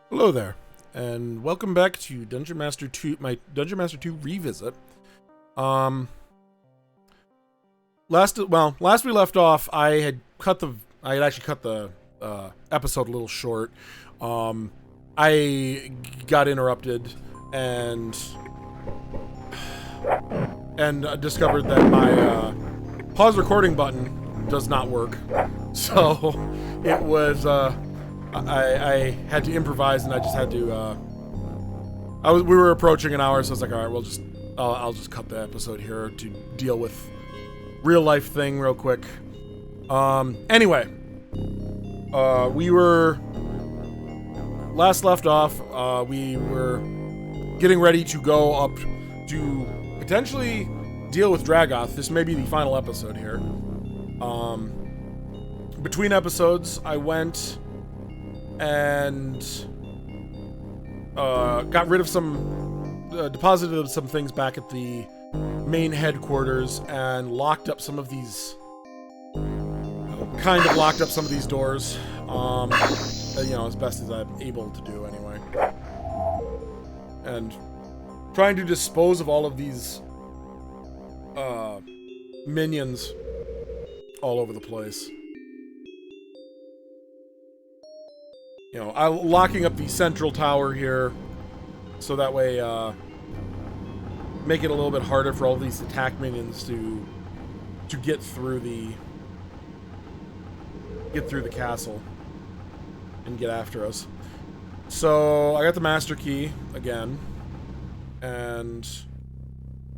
Hello there, and welcome back to Dungeon Master 2, my Dungeon Master 2 revisit. Um, last we left off, I had actually cut the episode a little short. I got interrupted and discovered that my pause recording button does not work. So it was I had to improvise, and I just had to. We were approaching an hour, so I was like, all right, I'll just cut the episode here to deal with real life thing real quick. Anyway, we were last left off. We were getting ready to go up to potentially deal with Dragoth. This may be the final episode here. Between episodes, I went and got rid of deposited some things back at the main headquarters and locked up some of these, doors, as best as I'm able to do anyway. And trying to dispose of all of these minions all over the place. Locking up the central tower here, so that way, make it a little bit harder for all these attack minions to get through the castle and get after us. So I got the master key again, and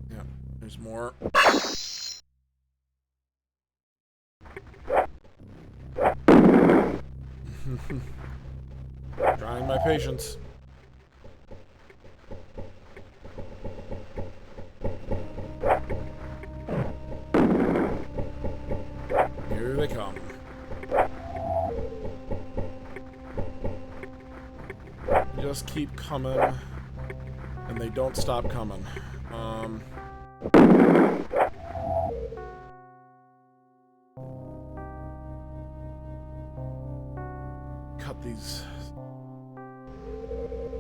yeah, there's more. Trying my patience. Here they come. Just keep coming, and they don't stop coming.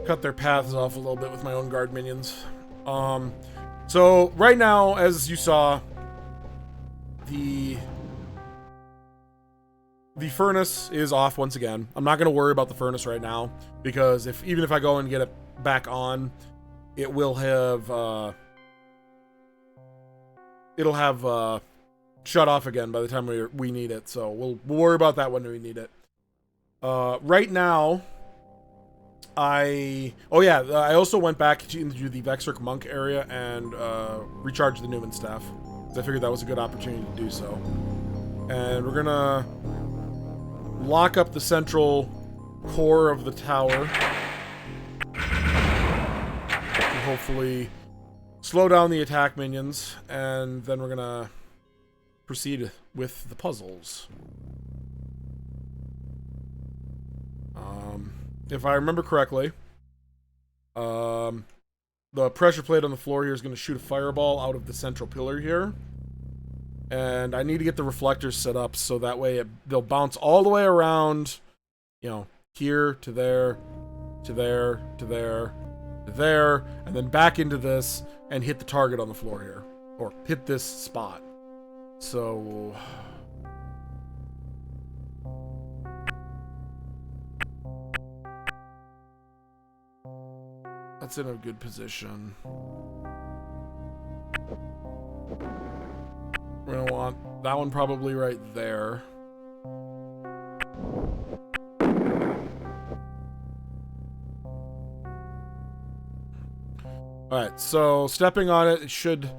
Cut their paths off a little bit with my own guard minions. So right now, as you saw, the furnace is off once again. I'm not going to worry about the furnace right now, because even if I go and get it back on, it will have shut off again by the time we need it. So we'll worry about that when we need it. Right now, I also went back into the Vexric Monk area and recharged the Newman staff, because I figured that was a good opportunity to do so. And we're gonna lock up the central core of the tower to hopefully slow down the attack minions, and then we're gonna proceed with the puzzles. If I remember correctly, the pressure plate on the floor here is going to shoot a fireball out of the central pillar here. And I need to get the reflectors set up so that way they'll bounce all the way around, here to there, to there, to there, to there, and then back into this and hit the target on the floor here. Or hit this spot. So that's in a good position. We're gonna want that one probably right there. Alright, so stepping on it, it should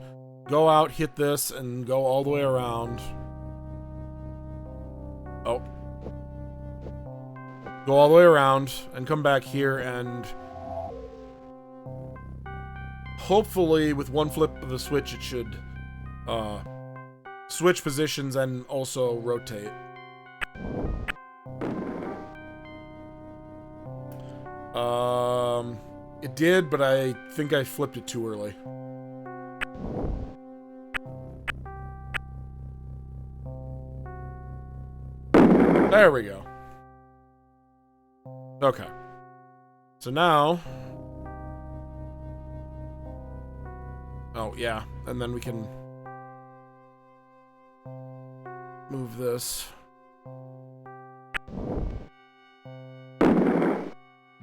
go out, hit this, and go all the way around. Oh. Go all the way around, and come back here, and hopefully, with one flip of the switch, it should switch positions and also rotate. It did, but I think I flipped it too early. There we go. Okay. So now... Oh, yeah. And then we can... move this.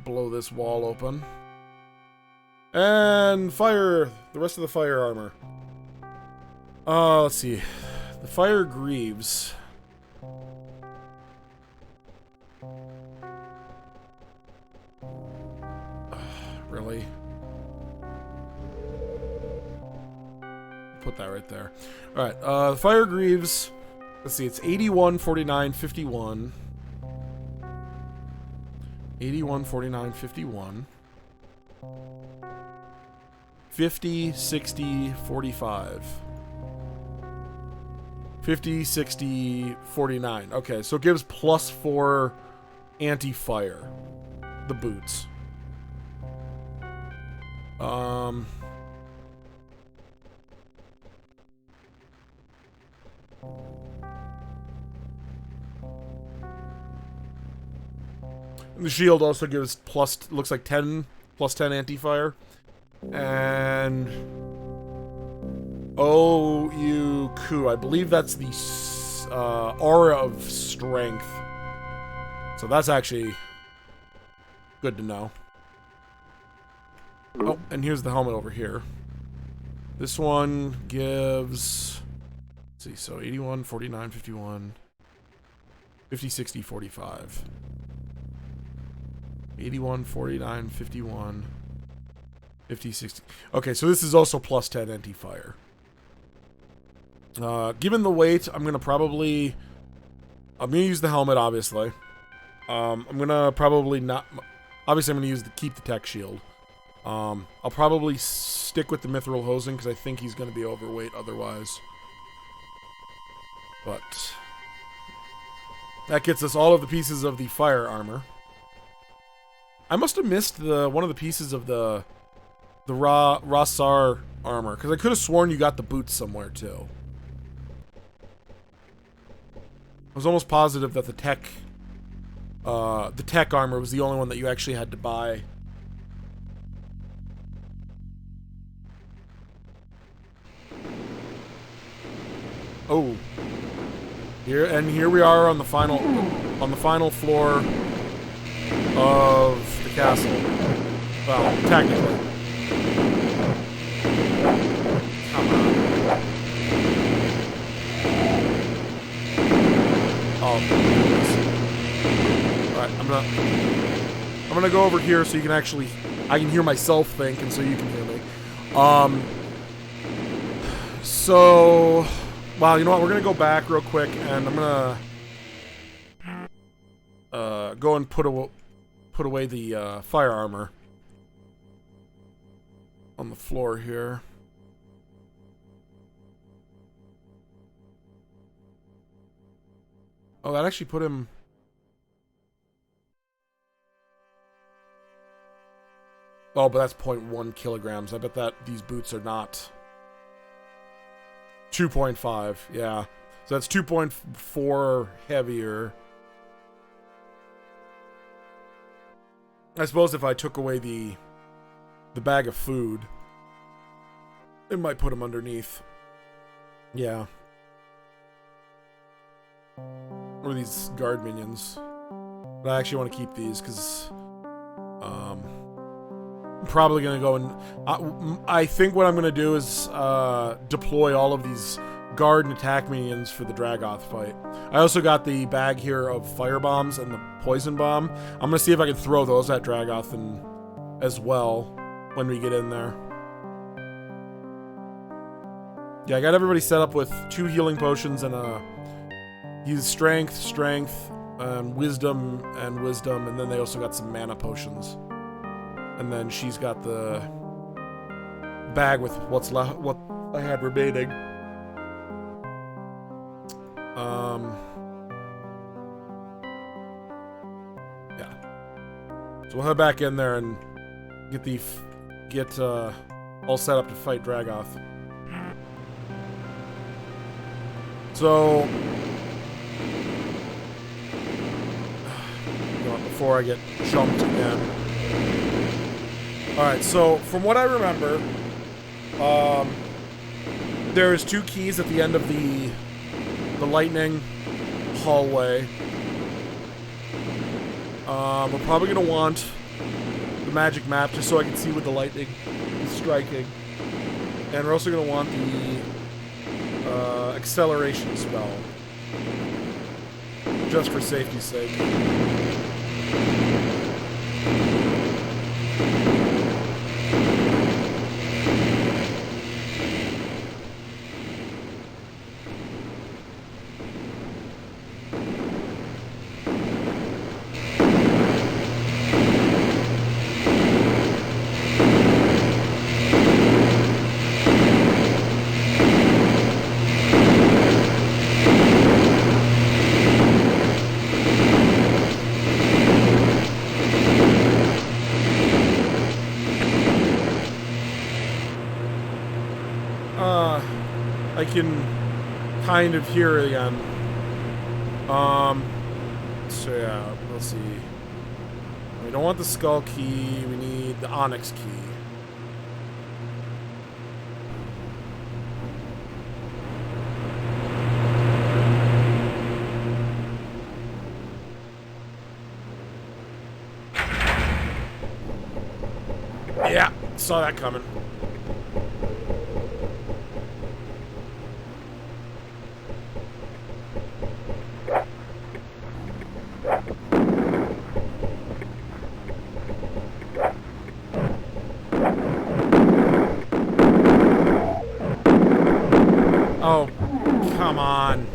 Blow this wall open. And fire the rest of the fire armor. Let's see. The fire greaves. Really? Put that right there. Alright, the fire greaves. Let's see, it's 81, 49, 51. 81, 49, 51. 50, 60, 45. 50, 60, 49. Okay, so it gives +4 anti-fire. The boots. The shield also gives looks like 10, +10 anti-fire. And Ku, I believe that's the aura of strength. So that's actually good to know. Oh, and here's the helmet over here. This one gives, let's see, so 81, 49, 51, 50, 60, 45. 81, 49, 51, 50, 60. Okay, so this is also +10 anti-fire. Given the weight, I'm going to use the helmet, obviously. I'm going to probably not... Obviously, I'm going to keep the tech shield. I'll probably stick with the mithril hosing, because I think he's going to be overweight otherwise. But... that gets us all of the pieces of the fire armor. I must have missed one of the pieces of the Rasar armor, because I could have sworn you got the boots somewhere too. I was almost positive that the tech armor was the only one that you actually had to buy. Oh, here we are on the final floor of the castle. Well, technically. Come on. Oh. Alright, I'm gonna go over here so you can actually... I can hear myself think, and so you can hear me. So... Well, you know what? We're gonna go back real quick, and I'm gonna... go and put away the fire armor on the floor here. Oh, that actually put him... Oh, but that's 0.1 kilograms. I bet that these boots are not... 2.5, yeah. So that's 2.4 heavier. I suppose if I took away the bag of food, it might put him underneath. Yeah. Or these guard minions. But I actually want to keep these because I'm probably going to go and... I think what I'm going to do is deploy all of these guard and attack minions for the Dragoth fight. I also got the bag here of fire bombs and the poison bomb. I'm going to see if I can throw those at Dragoth as well when we get in there. Yeah, I got everybody set up with 2 healing potions and use strength, and wisdom, and then they also got some mana potions. And then she's got the bag with what I had remaining. Yeah. So we'll head back in there and get all set up to fight Dragoth. So before I get jumped again. Alright, so from what I remember, there's 2 keys at the end of the lightning hallway. We're probably going to want the magic map just so I can see what the lightning is striking. And we're also going to want the acceleration spell. Just for safety's sake. I can kind of hear it again. So yeah, let's see. We don't want the skull key, we need the onyx key. Yeah, saw that coming. Oh, come on.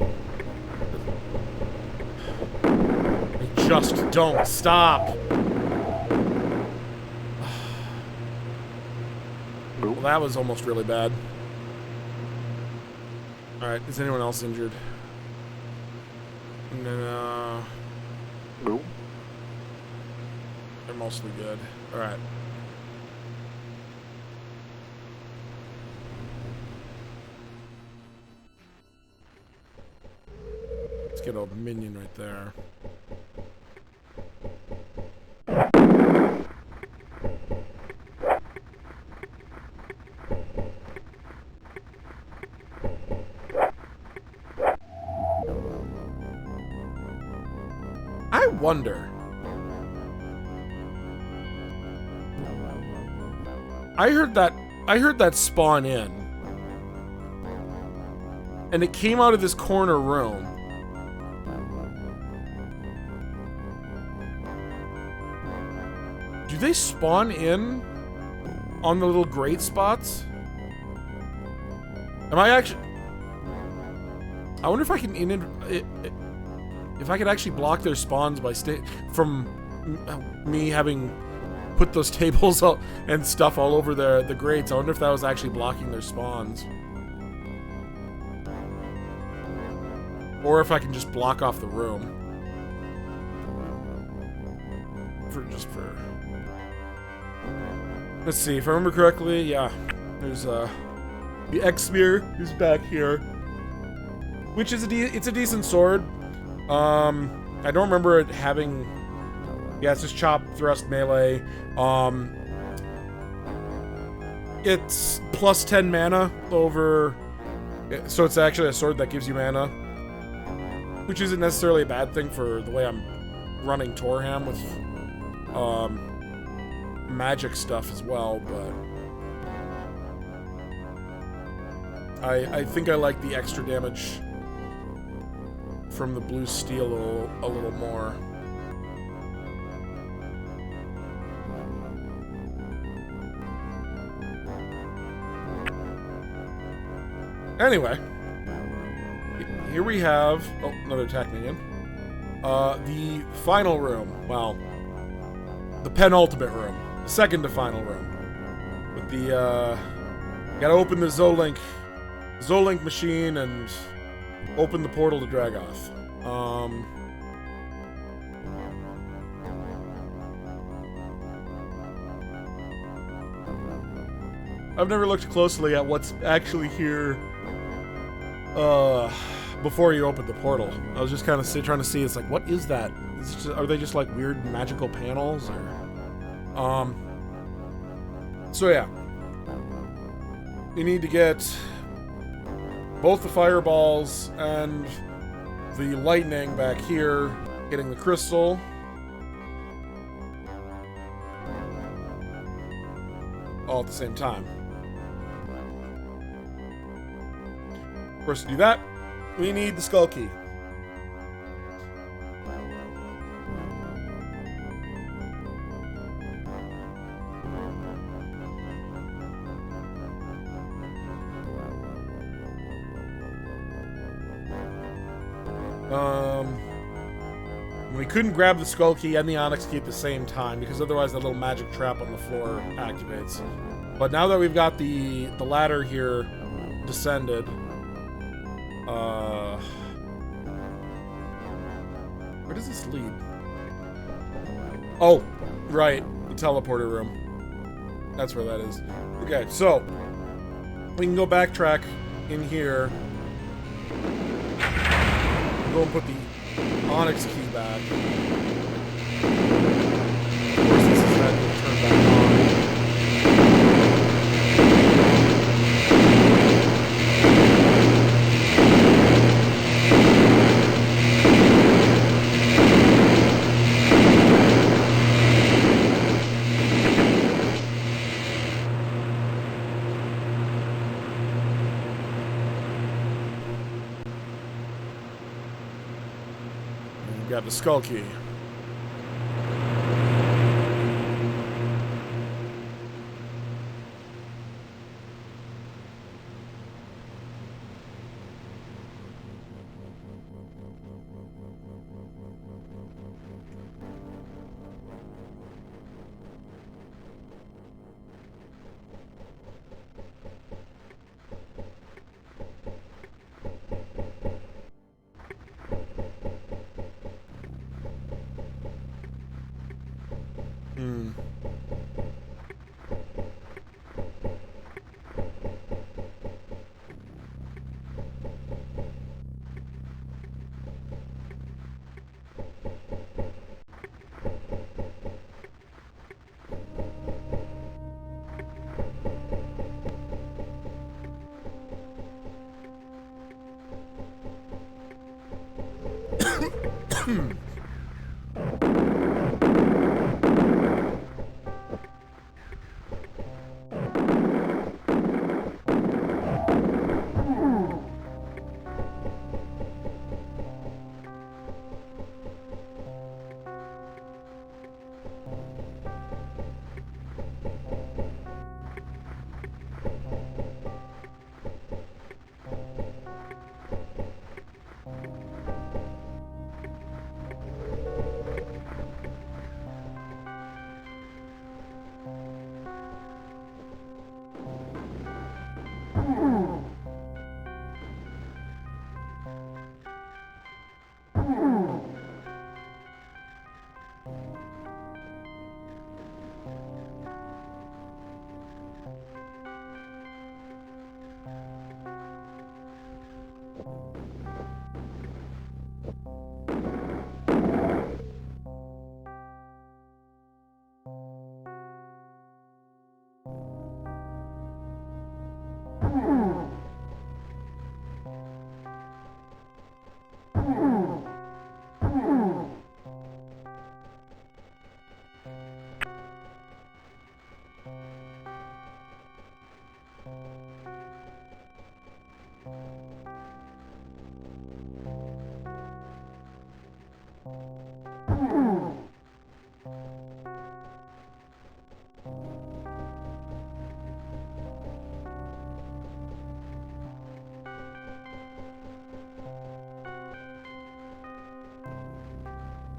They just don't stop. Well, that was almost really bad. Alright, is anyone else injured? No. No. They're mostly good. Alright. Let's get a minion right there. I wonder. I heard that spawn in. And it came out of this corner room. Do they spawn in on the little grate spots? Am I actually... I wonder if I can if I could actually block their spawns by from me having put those tables and stuff all over the grates. I wonder if that was actually blocking their spawns. Or if I can just block off the room. Let's see, if I remember correctly, yeah. There's the X-Spear who's back here. Which is it's a decent sword. I don't remember it having... Yeah, it's just chop, thrust, melee. It's plus 10 mana over... So it's actually a sword that gives you mana. Which isn't necessarily a bad thing for the way I'm running Torham with magic stuff as well, but... I think I like the extra damage from the blue steel a little more. Anyway, here we have... Oh, another attack minion. The final room. Well, the penultimate room. The second to final room. With the, gotta open the Zolink machine and open the portal to Dragoth. I've never looked closely at what's actually here before you open the portal. I was just kind of trying to see, it's like, what is that? Are they just like weird magical panels, or So yeah, you need to get both the fireballs and the lightning back here, getting the crystal. All at the same time. Of course, to do that, we need the skull key. We couldn't grab the skull key and the onyx key at the same time because otherwise that little magic trap on the floor activates. But now that we've got the ladder here descended, where does this lead? Oh, right, the teleporter room. That's where that is. Okay, so we can go backtrack in here. Go and put the onyx key back. Of course, this is that to turn back on. Got the skull key.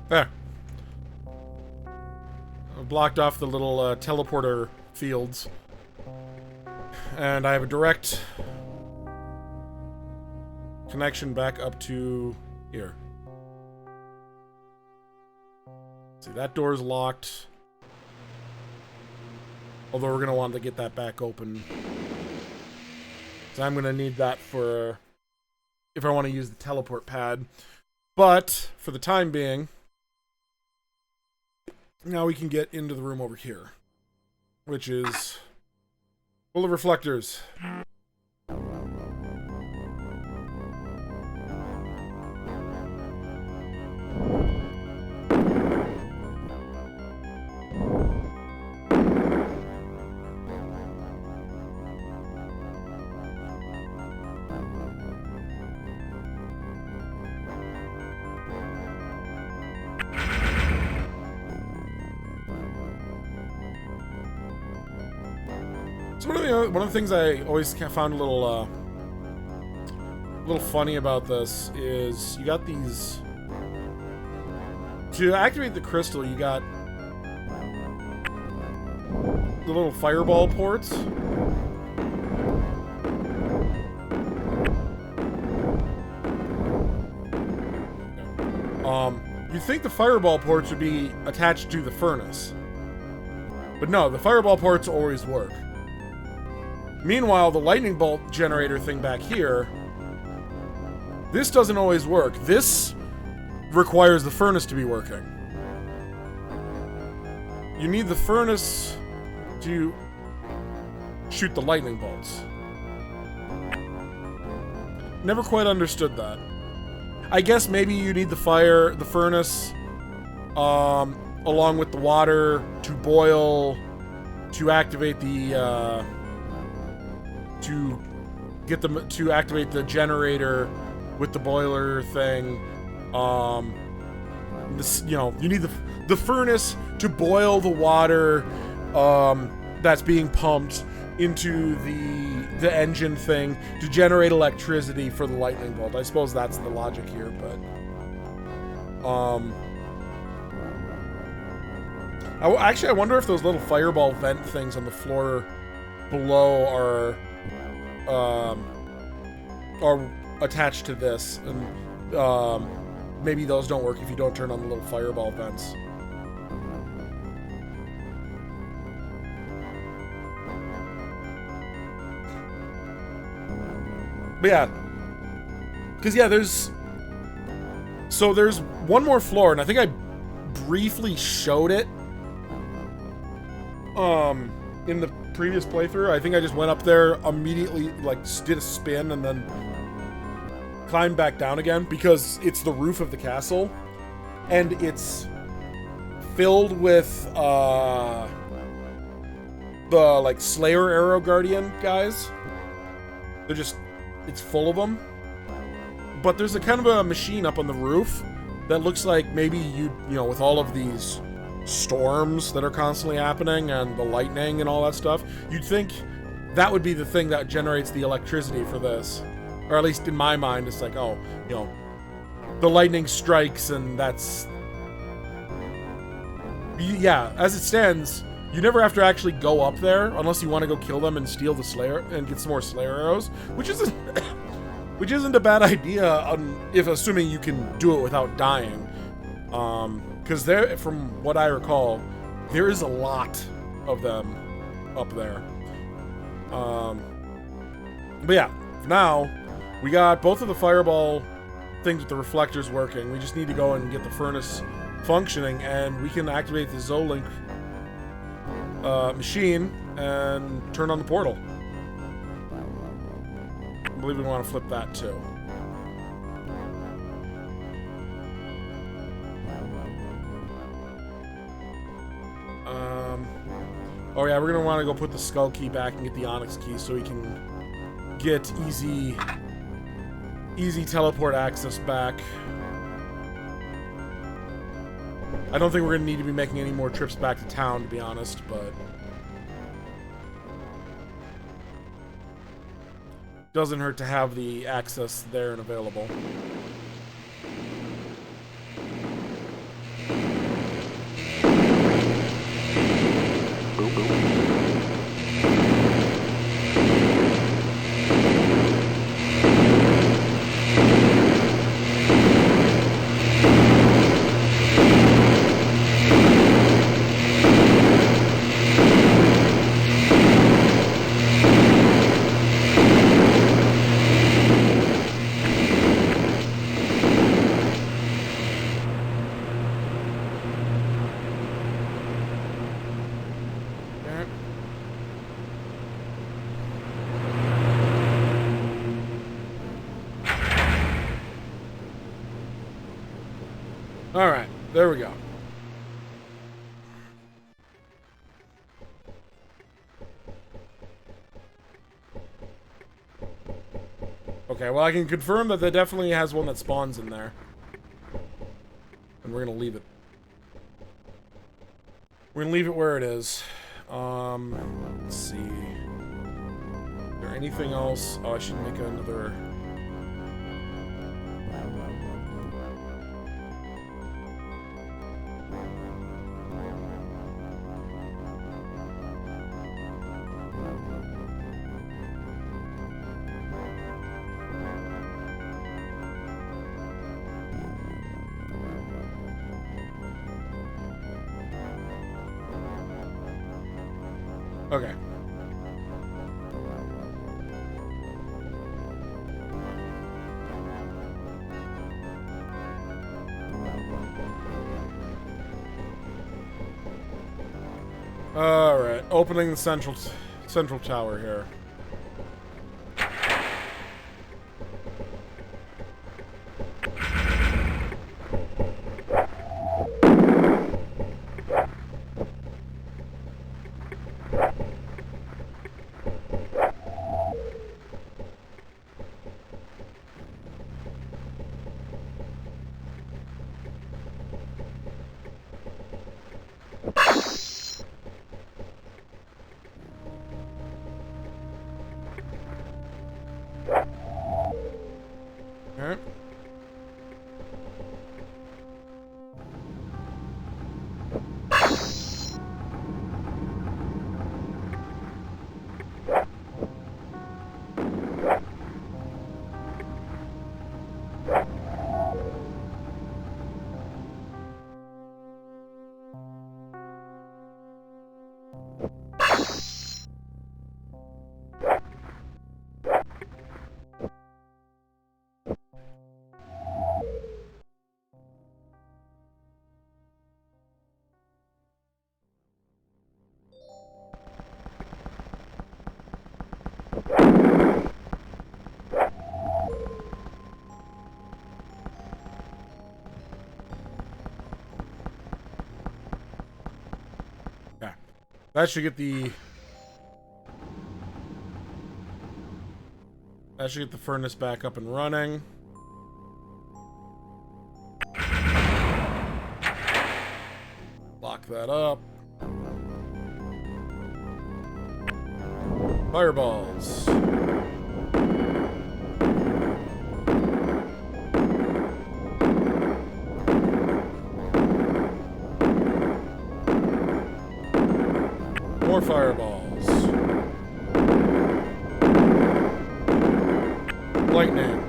There. I've blocked off the little teleporter fields. And I have a direct connection back up to here. See, that door's locked. Although we're going to want to get that back open. So I'm going to need that for if I want to use the teleport pad. But for the time being, now we can get into the room over here, which is Full of reflectors. So one of the things I always found a little funny about this is you got these. To activate the crystal, you got the little fireball ports. You'd think the fireball ports would be attached to the furnace. But no, the fireball ports always work. Meanwhile, the lightning bolt generator thing back here, this doesn't always work. This requires the furnace to be working. You need the furnace to shoot the lightning bolts. Never quite understood that. I guess maybe you need the furnace, along with the water to boil, to activate the, to activate the generator with the boiler thing. You need the furnace to boil the water that's being pumped into the engine thing to generate electricity for the lightning bolt. I suppose that's the logic here, but I wonder if those little fireball vent things on the floor below are attached to this, and maybe those don't work if you don't turn on the little fireball vents. But yeah, because yeah, there's one more floor, and I think I briefly showed it in the previous playthrough. I think I just went up there immediately, like did a spin and then climbed back down again, because it's the roof of the castle and it's filled with the like Slayer Arrow Guardian guys. They're just, it's full of them. But there's a kind of a machine up on the roof that looks like maybe you know, with all of these storms that are constantly happening and the lightning and all that stuff, you'd think that would be the thing that generates the electricity for this. Or at least in my mind, it's like, oh, you know, the lightning strikes and that's... Yeah, as it stands, you never have to actually go up there unless you want to go kill them and steal the Slayer and get some more Slayer arrows, which isn't a bad idea, if assuming you can do it without dying. Because there, from what I recall, there is a lot of them up there. But yeah, now we got both of the fireball things with the reflectors working. We just need to go and get the furnace functioning, and we can activate the Zolink machine and turn on the portal. I believe we want to flip that too. Oh yeah, we're gonna want to go put the skull key back and get the onyx key so we can get easy teleport access back. I don't think we're gonna need to be making any more trips back to town, to be honest, but doesn't hurt to have the access there and available. Alright, there we go. Okay, well, I can confirm that definitely has one that spawns in there. And we're gonna leave it. We're gonna leave it where it is. Let's see. Is there anything else? Oh, I should make another... Okay. Alright, opening the central tower here. Alright. That should get the... That should get the furnace back up and running. Lock that up. Fireballs. More fireballs. Lightning.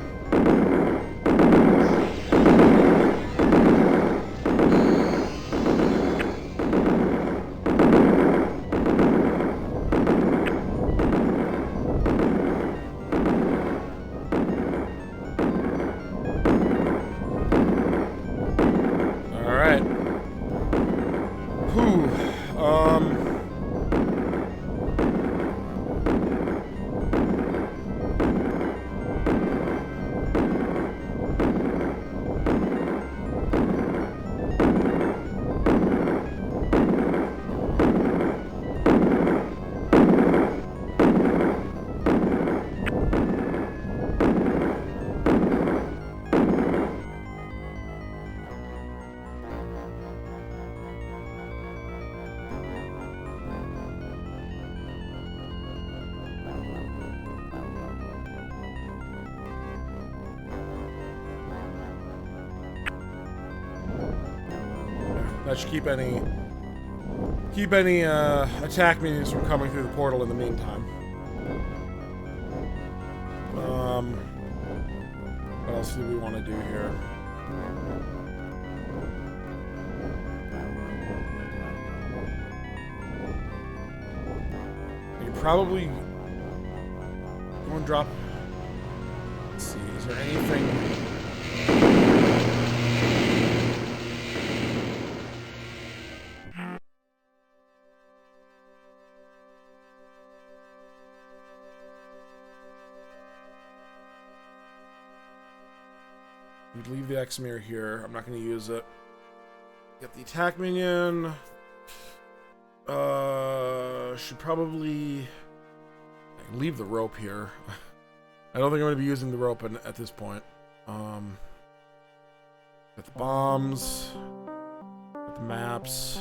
All right. Whew. That should keep any attack minions from coming through the portal in the meantime. What else do we want to do here? You probably go and drop. Let's see. Is there anything? You'd leave the Exmir here. I'm not going to use it. Get the attack minion. Should probably leave the rope here. I don't think I'm going to be using the rope at this point. Got the bombs. Got the maps.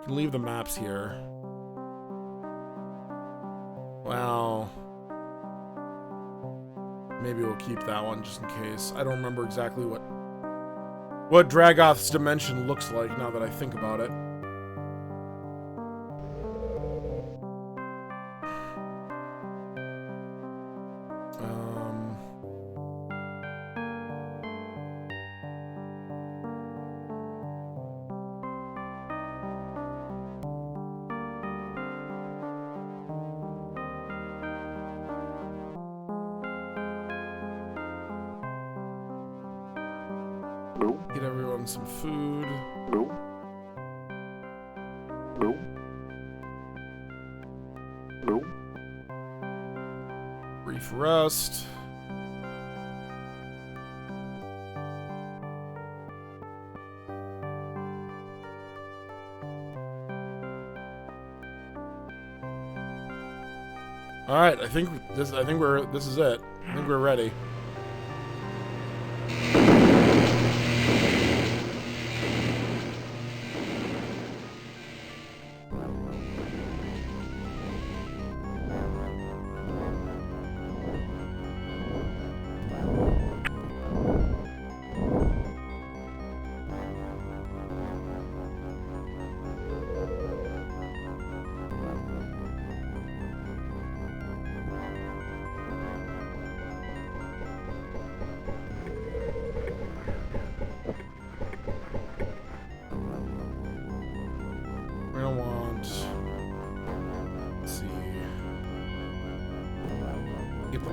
Can leave the maps here. Well, maybe we'll keep that one just in case. I don't remember exactly what Dragoth's dimension looks like now that I think about it. Get everyone some food. Brief rest. All right, I think this is it. I think we're ready.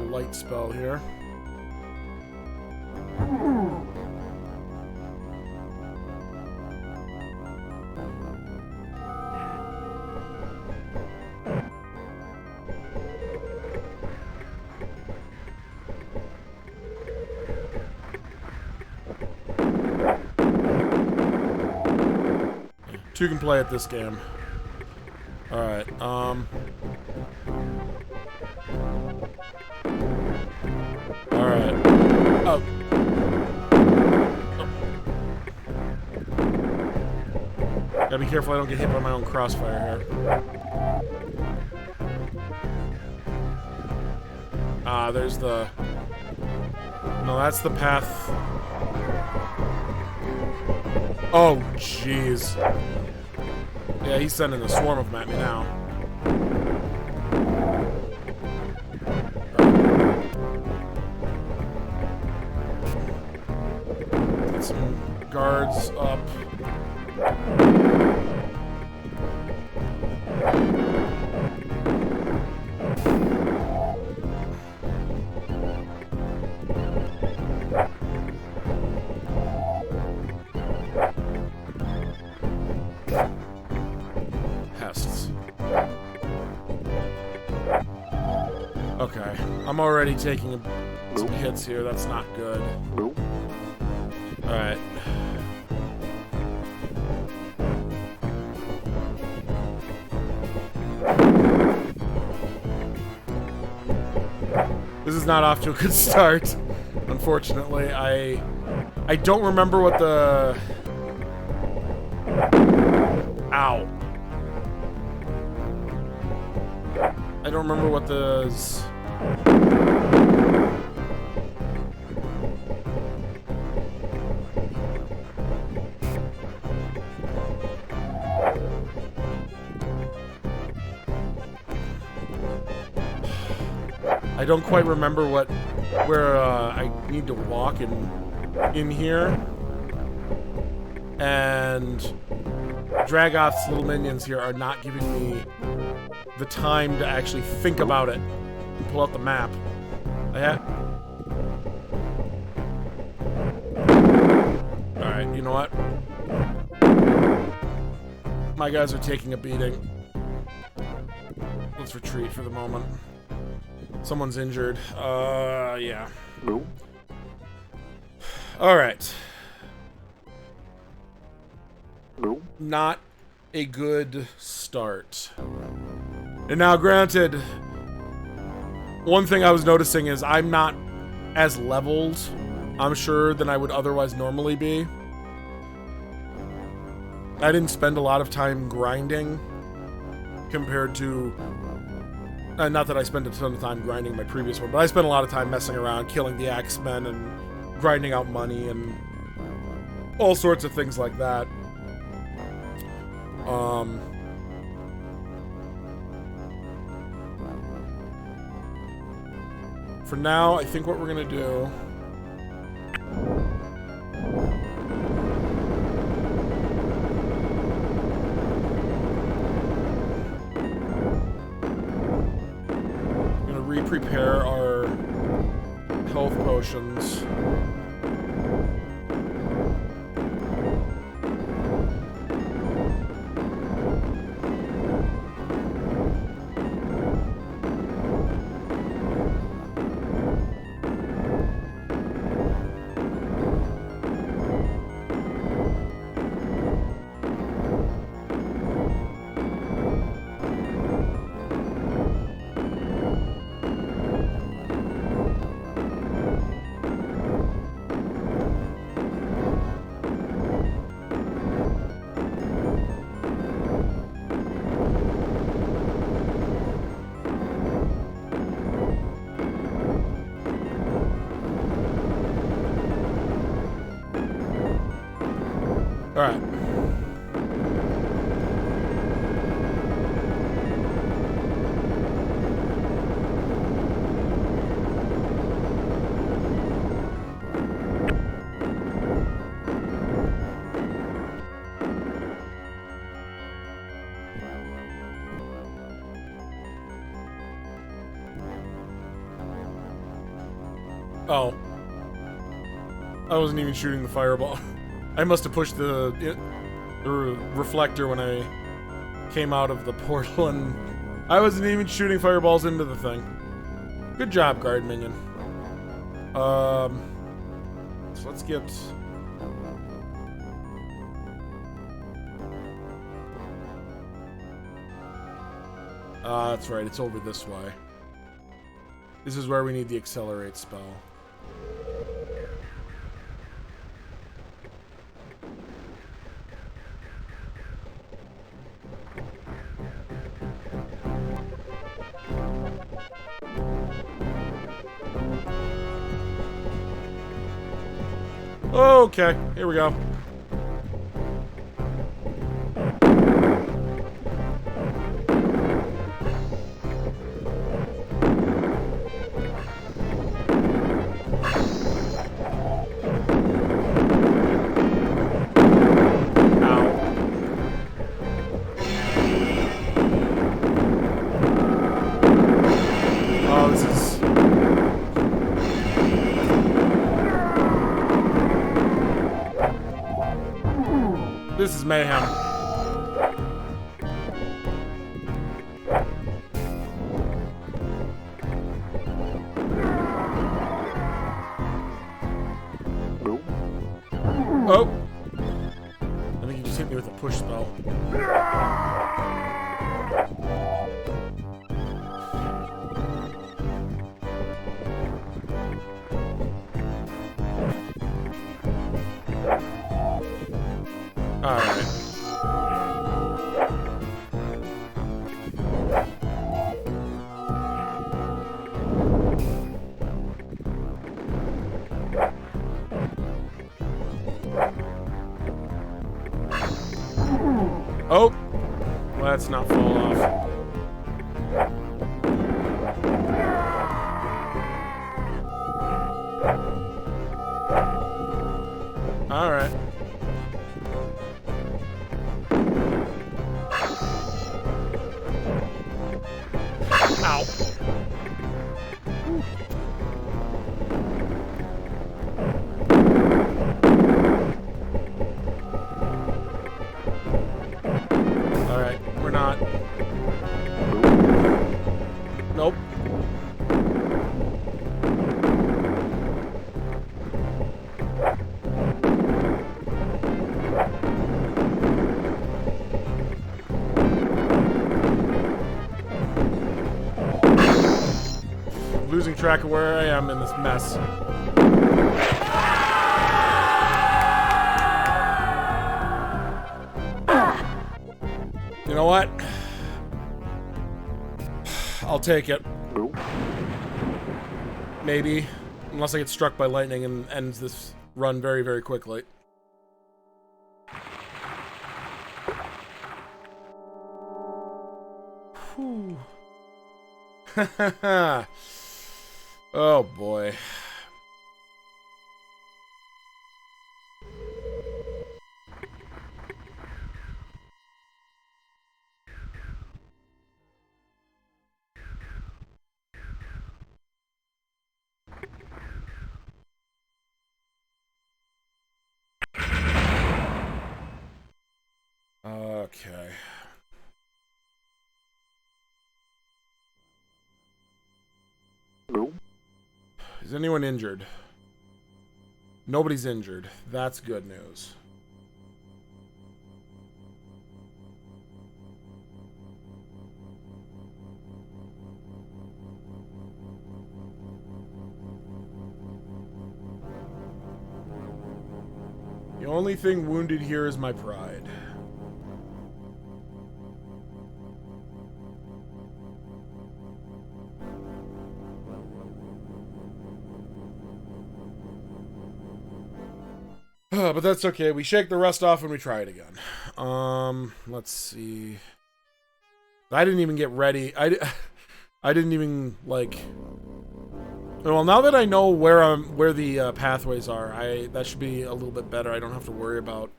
Light spell here. Two can play at this game. All right. Alright. Oh. Gotta be careful I don't get hit by my own crossfire here. Ah, there's the... No, that's the path. Oh, jeez. Yeah, he's sending a swarm of them at me now. Guards up. Pests. Okay, I'm already taking some hits here. That's not good. All right. This is not off to a good start, unfortunately. I don't remember what the... Ow. I don't remember what the... I don't quite remember where I need to walk in here. And Dragoth's little minions here are not giving me the time to actually think about it and pull out the map. Alright, you know what? My guys are taking a beating. Let's retreat for the moment. Someone's injured. Yeah. Alright. not a good start. And now, granted, one thing I was noticing is I'm not as leveled, I'm sure, than I would otherwise normally be. I didn't spend a lot of time grinding compared to... not that I spent a ton of time grinding my previous one, but I spent a lot of time messing around, killing the Axemen and grinding out money and all sorts of things like that. For now, I think what we're gonna do... re-prepare our health potions. Alright. Oh. I wasn't even shooting the fireball. I must have pushed the reflector when I came out of the portal, and I wasn't even shooting fireballs into the thing. Good job, guard minion. So let's get... that's right, it's over this way. This is where we need the accelerate spell. Okay, here we go. This is mayhem. Oh! I think you just hit me with a push spell. Alright. Oh! Let's not fall off. Alright. Ow. Alright, we're not. losing track of where I am in this mess. You know what? I'll take it. Maybe. Unless I get struck by lightning and ends this run very, very quickly. Whew. Oh boy. Okay. Is anyone injured? Nobody's injured. That's good news. The only thing wounded here is my pride. But that's okay. We shake the rust off and we try it again. Let's see. I didn't even get ready. I didn't even, like... Well, now that I know where the pathways are, that should be a little bit better. I don't have to worry about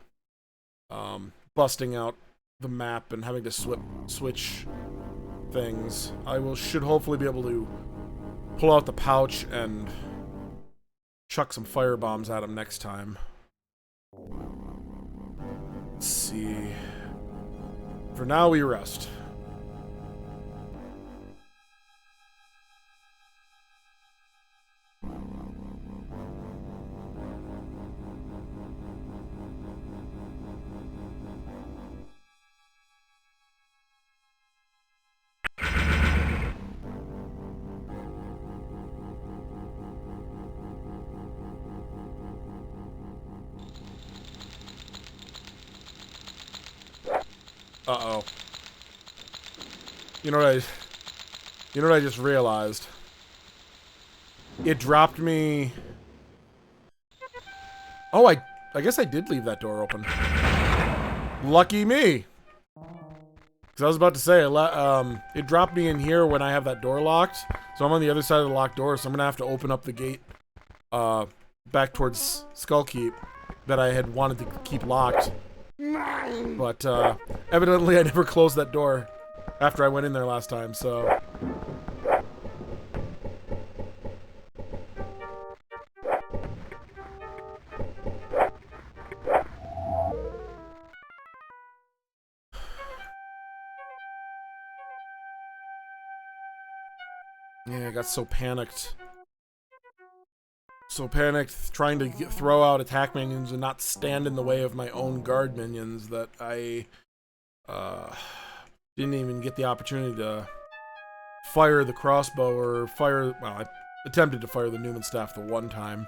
busting out the map and having to switch things. Should hopefully be able to pull out the pouch and chuck some fire bombs at him next time. Let's see. For now, we rest. Uh-oh. You know what I just realized? It dropped me... Oh, I guess I did leave that door open. Lucky me! Because I was about to say, it dropped me in here when I have that door locked. So I'm on the other side of the locked door, so I'm going to have to open up the gate back towards Skullkeep that I had wanted to keep locked. But evidently I never closed that door after I went in there last time, so... Yeah, I got so panicked. So panicked trying to throw out attack minions and not stand in the way of my own guard minions that I didn't even get the opportunity to fire the crossbow or fire... Well, I attempted to fire the Newman staff the one time.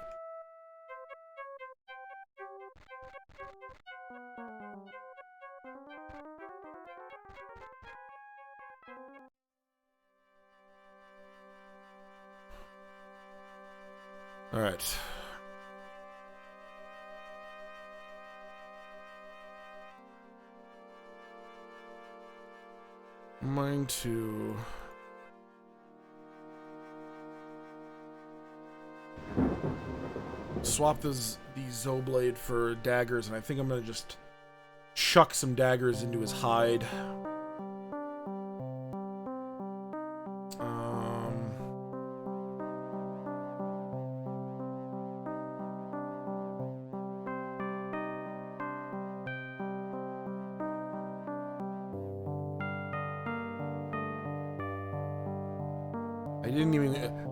Alright. I'm going to... swap the Zoblade for daggers, and I think I'm going to just chuck some daggers into his hide.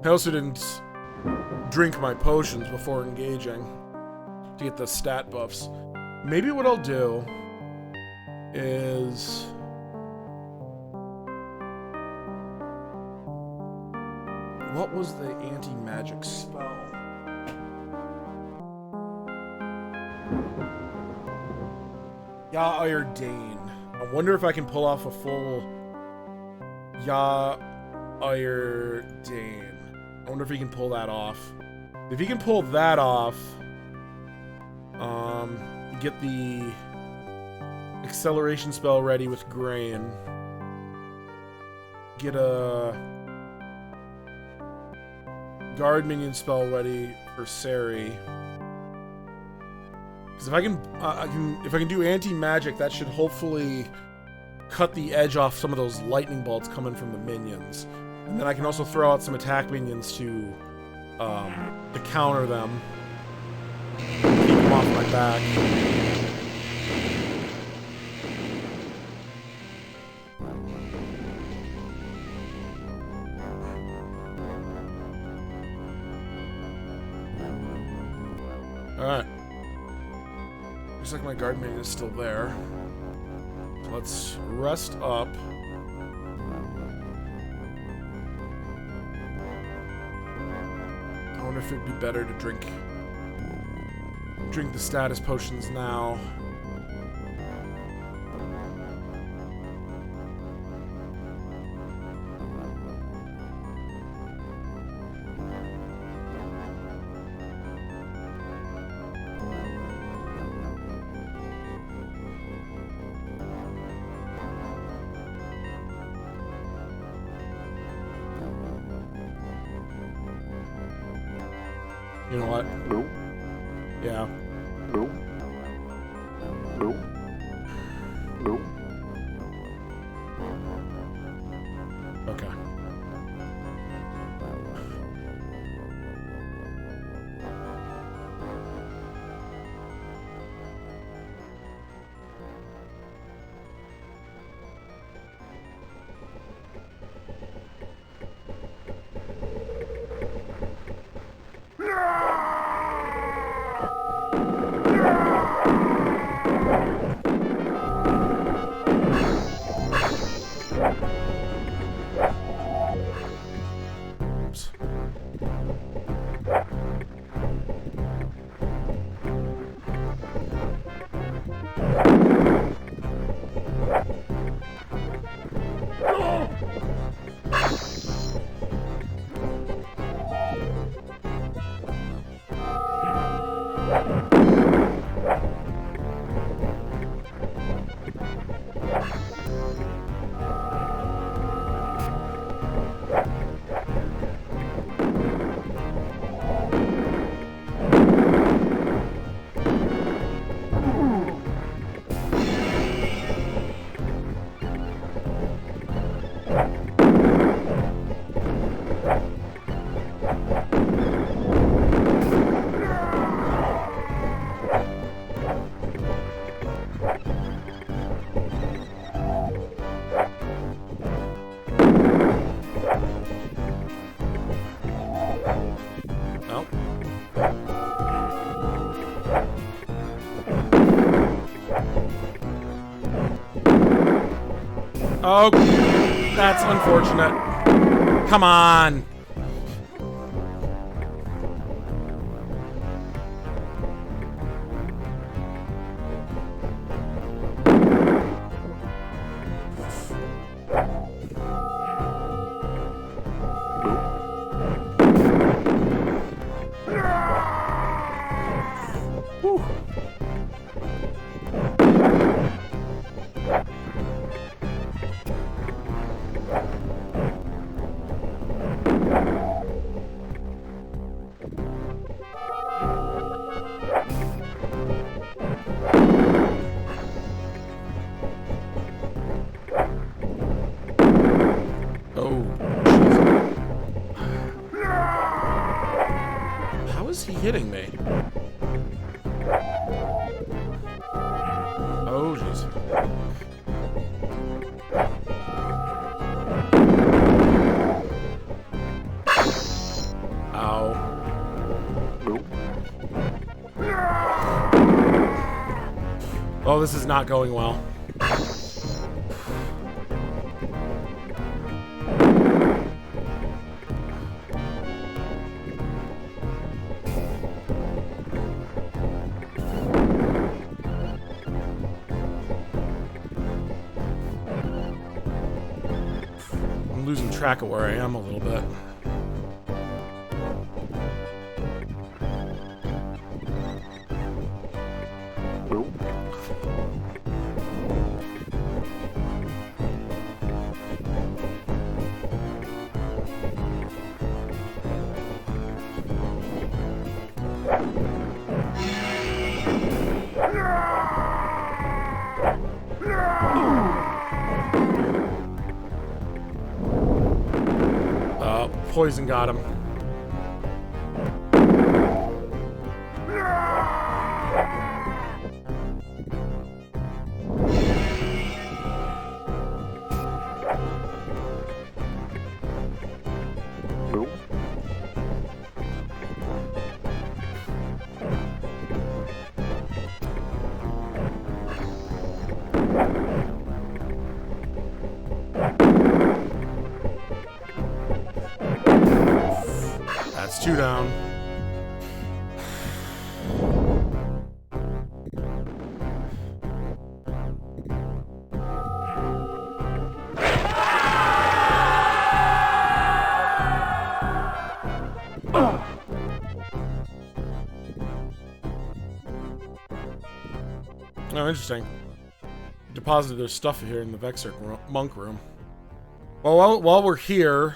I also didn't drink my potions before engaging to get the stat buffs. Maybe what I'll do is... What was the anti-magic spell? Dane. I wonder if I can pull off a full Dane. I wonder if he can pull that off. If he can pull that off, get the acceleration spell ready with Grain. Get a guard minion spell ready for Sari. Because if if I can do anti-magic, that should hopefully cut the edge off some of those lightning bolts coming from the minions. And then I can also throw out some attack minions to counter them. Keep them off my back. Alright. Looks like my guard minion is still there. So let's rest up. I wonder if it'd be better to drink the status potions now. You know what? No. Yeah. No. No. No. Okay. Oh, that's unfortunate. Come on. Hitting me. Oh, jeez. Ow. Oh, this is not going well. I'm losing track of where I am a little bit. Nope. Poison got him. Nope. That's 2 down. Oh, interesting. Deposited their stuff here in the Vexer monk room. Well, while we're here...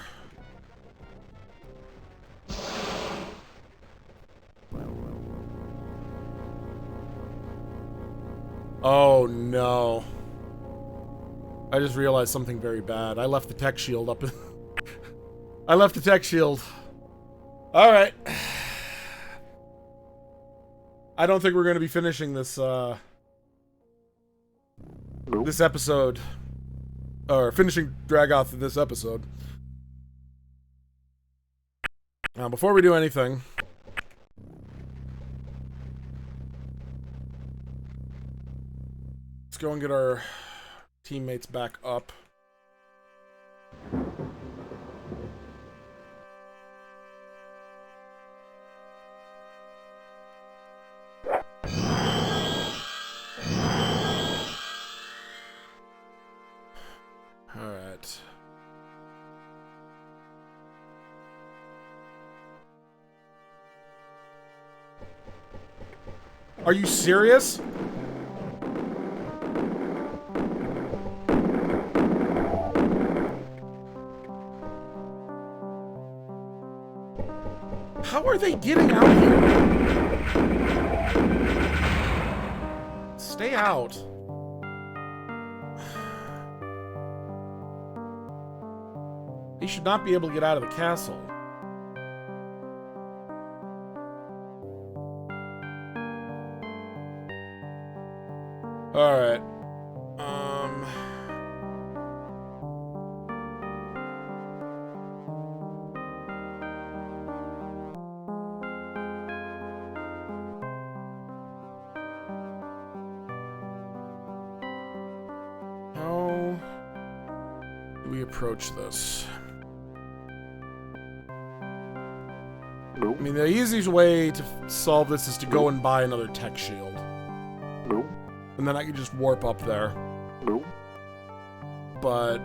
Oh, no. I just realized something very bad. I left the tech shield up. I left the tech shield. Alright. I don't think we're going to be finishing this, Nope. this episode. Or finishing Dragoth in this episode. Now, before we do anything... let's go and get our teammates back up. Alright. Are you serious? How are they getting out here? Stay out. They should not be able to get out of the castle. Alright. How do we approach this? Nope. I mean, the easiest way to solve this is to go and buy another tech shield. Nope. And then I can just warp up there. Nope. But...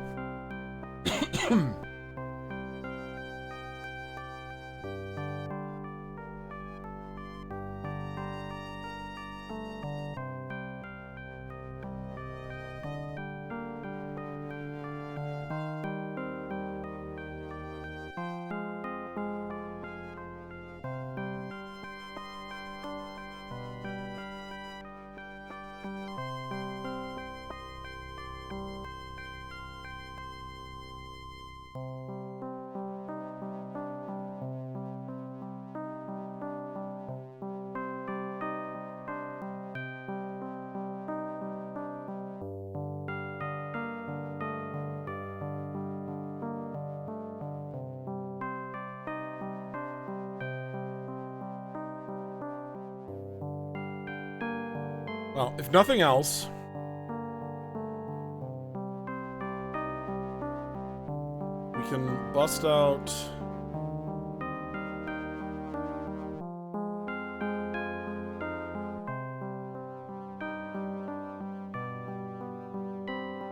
well, if nothing else... we can bust out...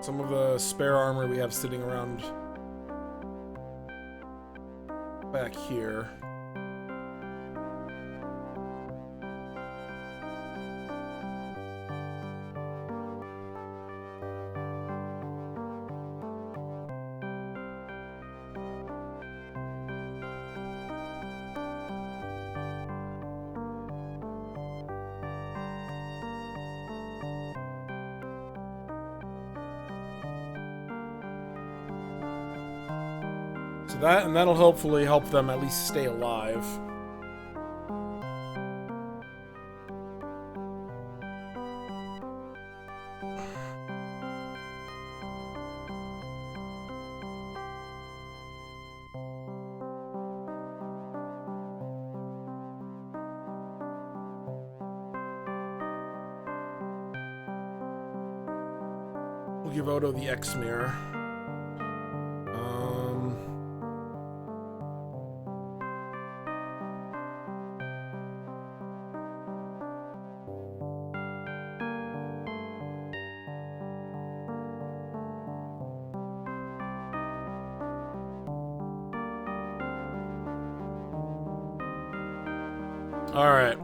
some of the spare armor we have sitting around back here. And that'll hopefully help them at least stay alive. We'll give Odo the X-Mirror. All right.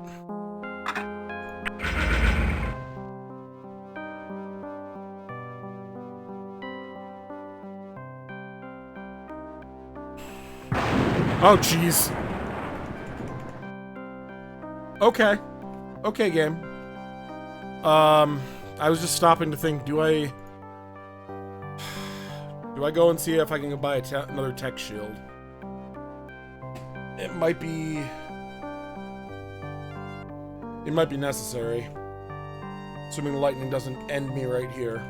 Oh, jeez. Okay. Okay, game. I was just stopping to think, do I go and see if I can go buy another tech shield? It might be necessary. Assuming lightning doesn't end me right here.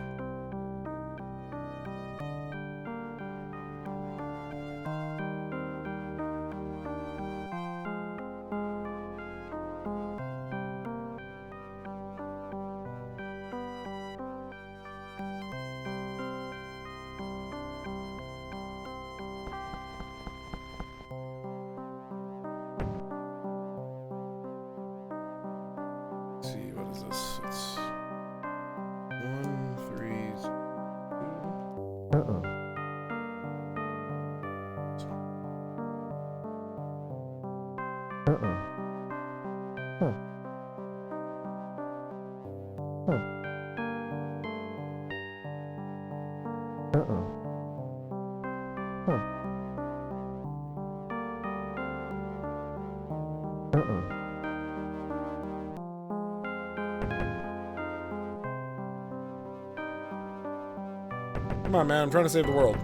Come on, man. I'm trying to save the world.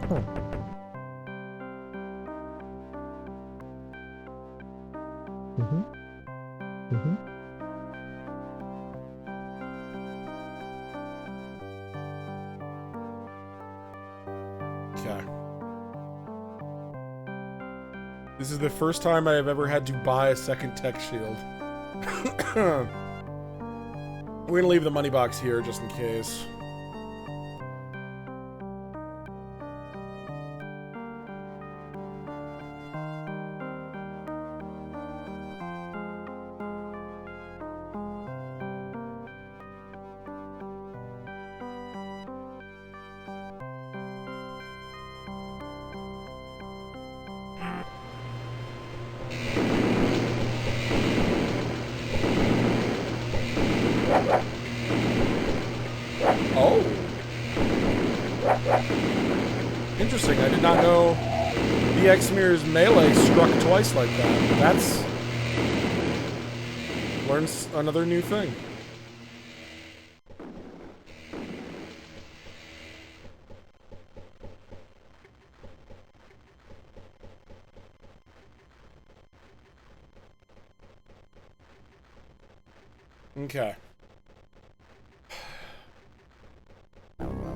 Okay. This is the first time I have ever had to buy a second tech shield. We're gonna leave the money box here just in case. Oh. Interesting. I did not know the X-Mirror's melee struck twice like that. That's... learns another new thing. Okay.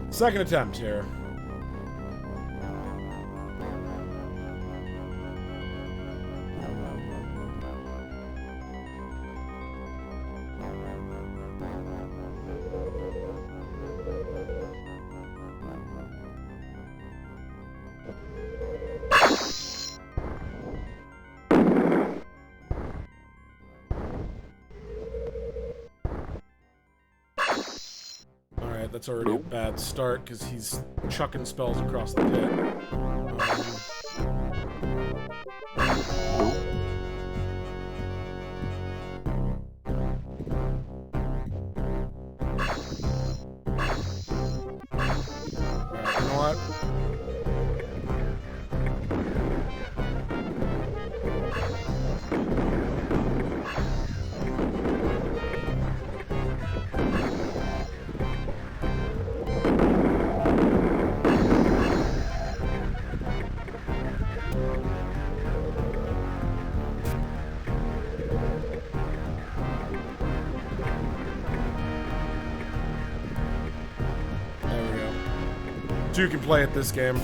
Second attempt here. That's already a bad start because he's chucking spells across the pit. two can play at this game.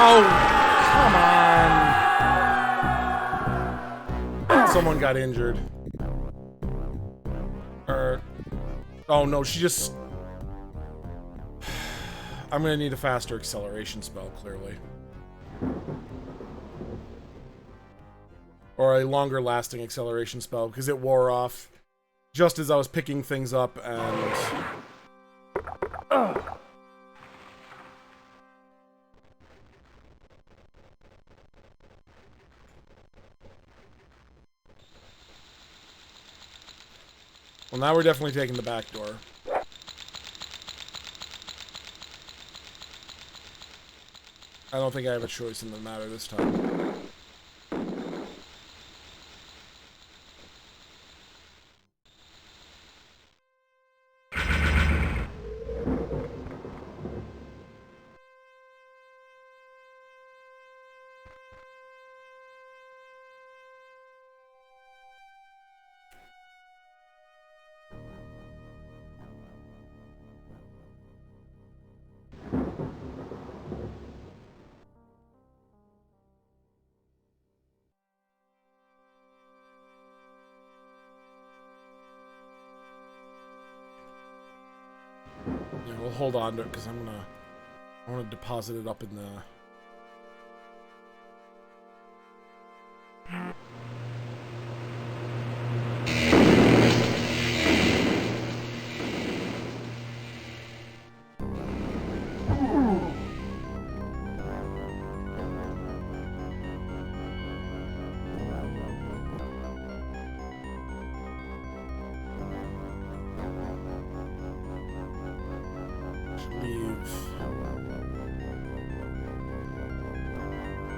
Oh, come on. Someone got injured. Oh no, she just... I'm gonna need a faster acceleration spell, clearly. Or a longer lasting acceleration spell, because it wore off just as I was picking things up and... Well, now we're definitely taking the back door. I don't think I have a choice in the matter this time. Yeah, we'll hold on to it because I want to deposit it up in the...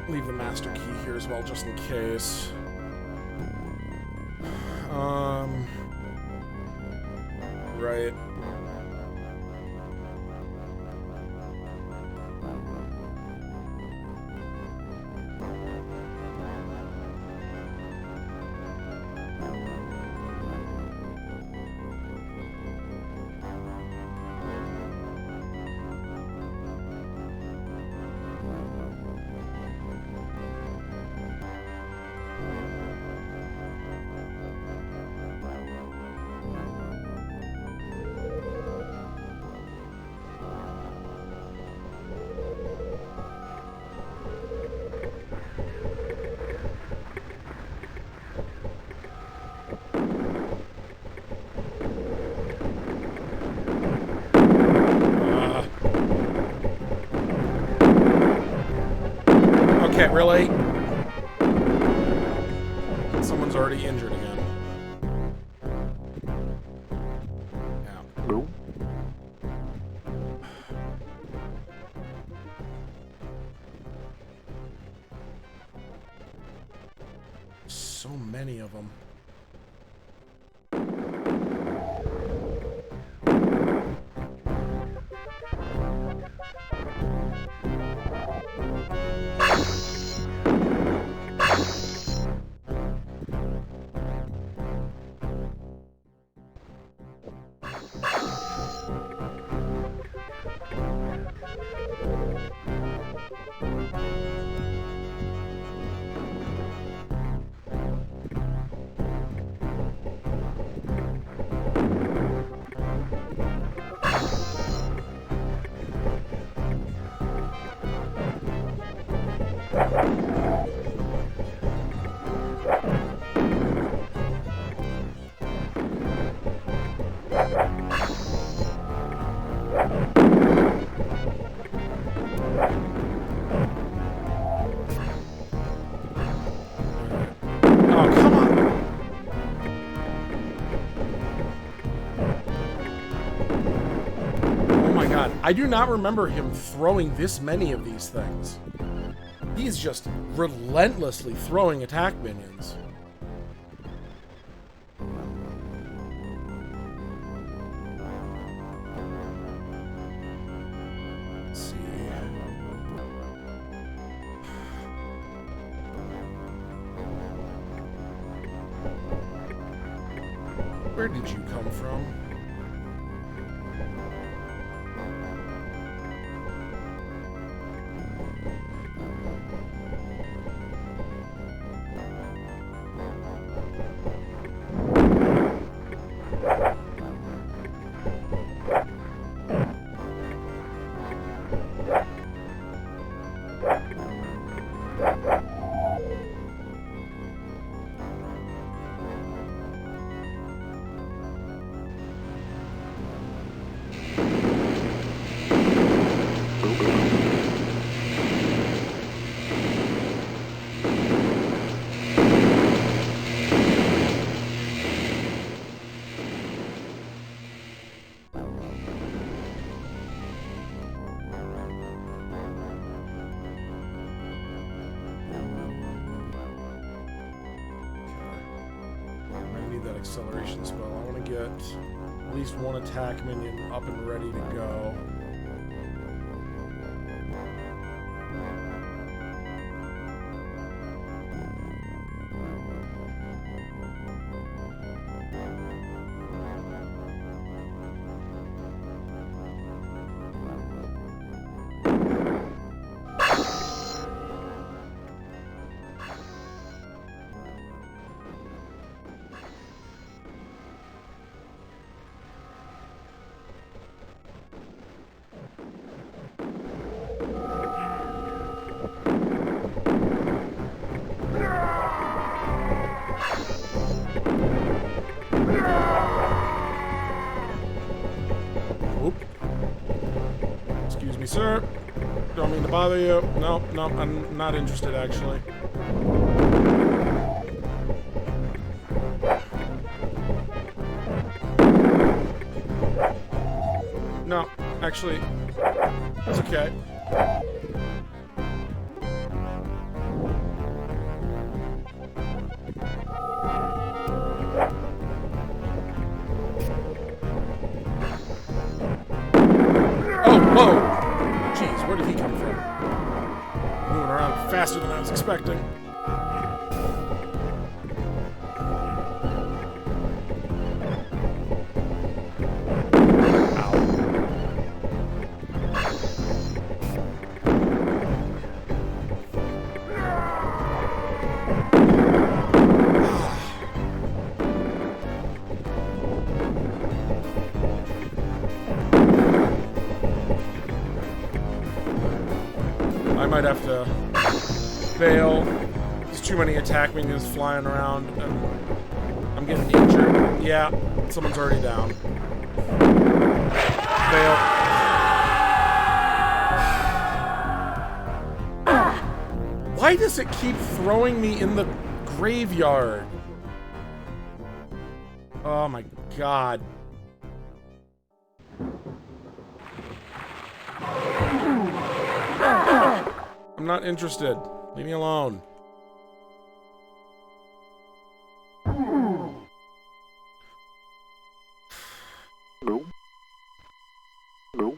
Leave the master key here as well, just in case. Right. Okay, really? Someone's already injured again. Yeah. Nope. So many of them. I do not remember him throwing this many of these things. He's just relentlessly throwing attack minions. Let's see. Where did you come from? Acceleration spell. I want to get at least one attack minion up and ready to go. Sir, don't mean to bother you. No, I'm not interested, actually. No, actually, it's okay. Oh, whoa! Jeez, where did he come from? Moving around faster than I was expecting. I might have to bail. There's too many attack minions flying around, and I'm getting injured. Yeah, someone's already down. Bail. Why does it keep throwing me in the graveyard? Oh my god. I'm not interested. Leave me alone. No. No.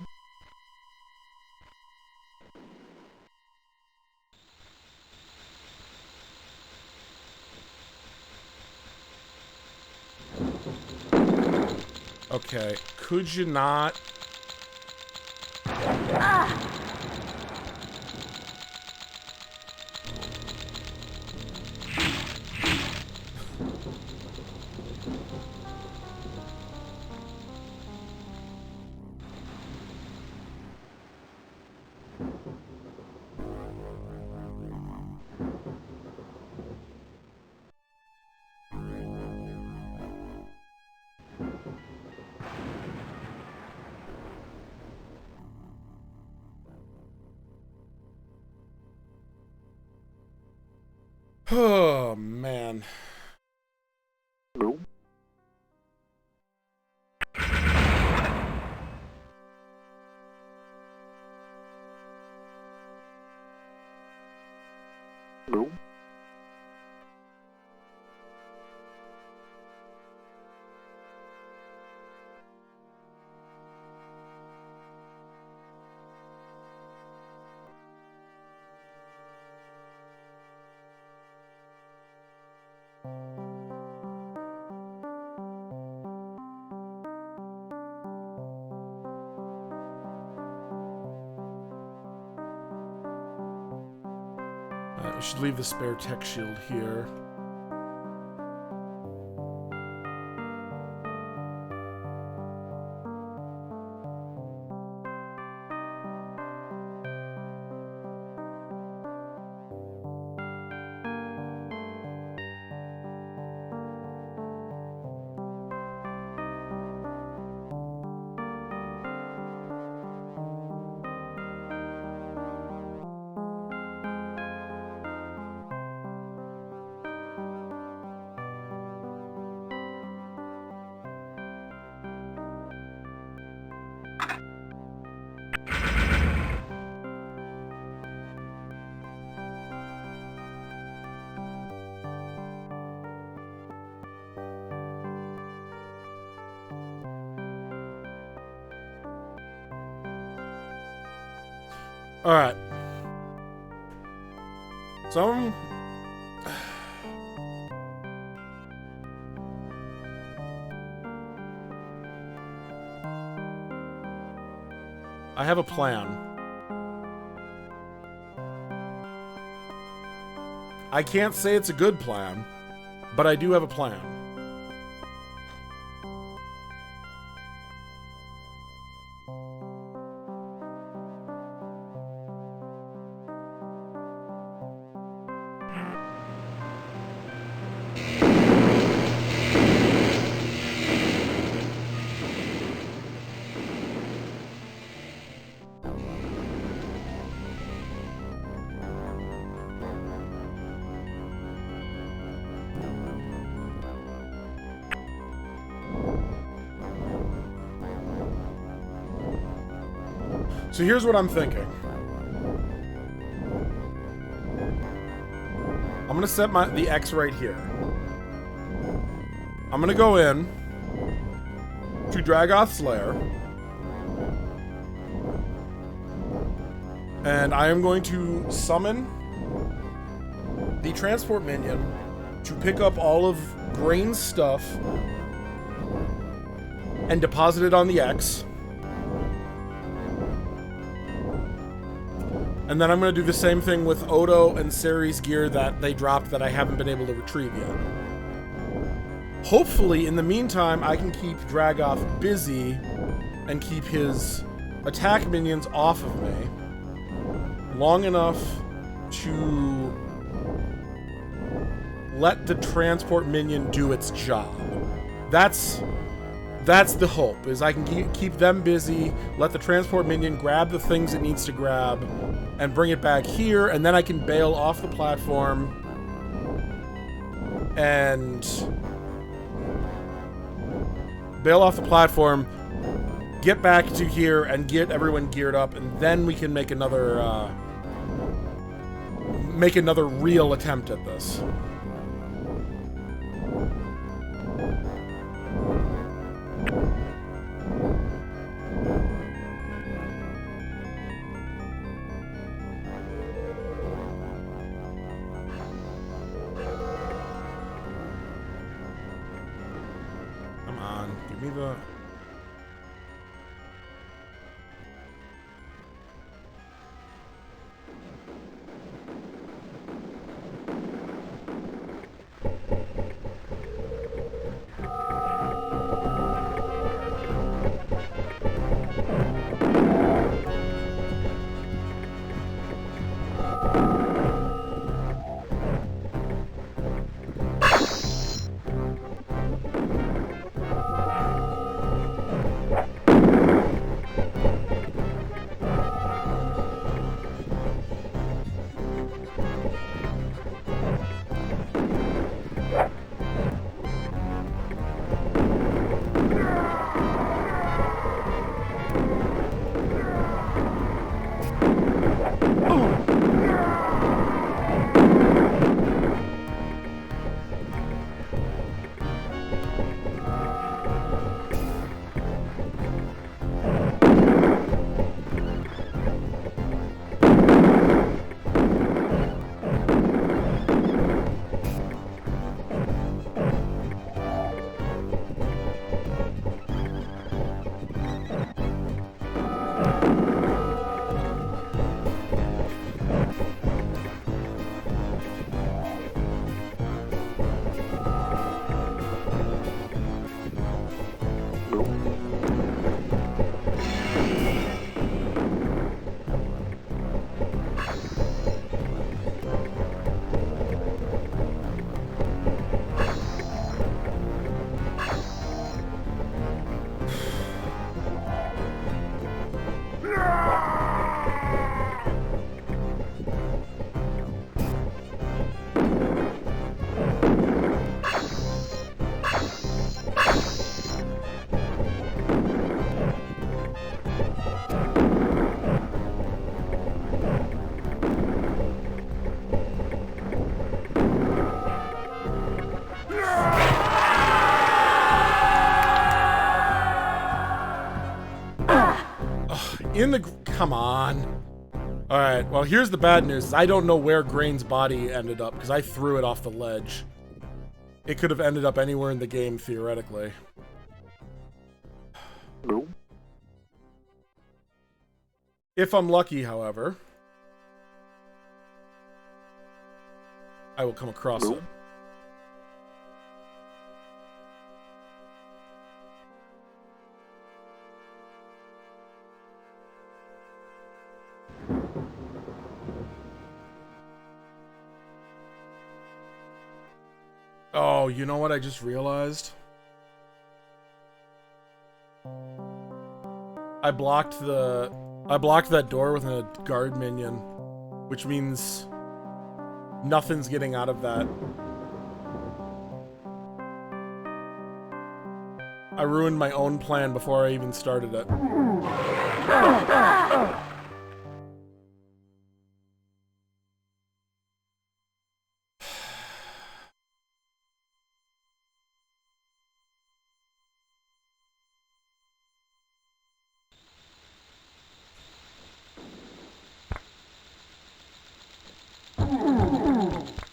Okay, could you not? Oh, man. No. Go. We should leave the spare tech shield here. Alright. So I have a plan. I can't say it's a good plan, but I do have a plan. So here's what I'm thinking. I'm gonna set the X right here. I'm gonna go in to Dragoth's lair, and I am going to summon the transport minion to pick up all of Grain's stuff and deposit it on the X. And then I'm going to do the same thing with Odo and Ceri's gear that they dropped that I haven't been able to retrieve yet. Hopefully, in the meantime, I can keep Dragoth busy and keep his attack minions off of me long enough to let the transport minion do its job. That's the hope, is I can keep them busy, let the transport minion grab the things it needs to grab, and bring it back here, and then I can bail off the platform and get back to here and get everyone geared up, and then we can make another real attempt at this. Come on, give me the... Come on. Alright, well, here's the bad news. I don't know where Grain's body ended up, because I threw it off the ledge. It could have ended up anywhere in the game, theoretically. Nope. If I'm lucky, however, I will come across Nope. it. Oh, you know what I just realized? I blocked that door with a guard minion, which means nothing's getting out of that. I ruined my own plan before I even started it.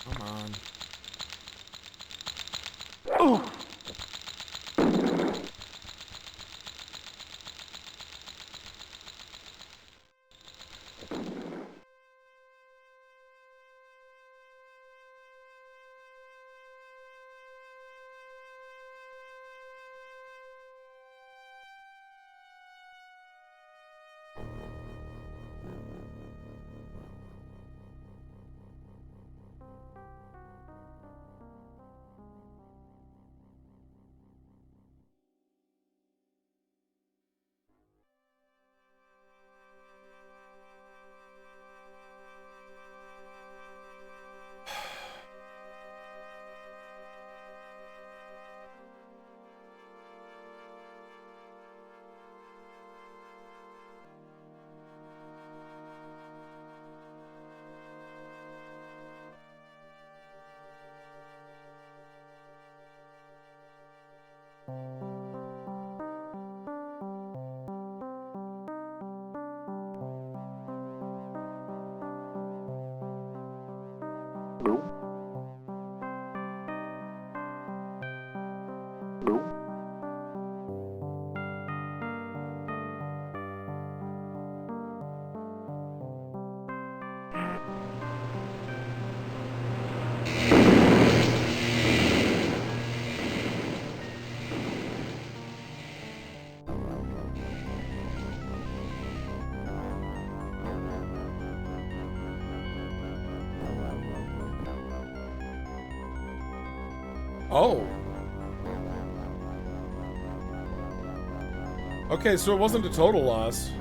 Come on. Nope. Nope. Oh. Okay, so it wasn't a total loss.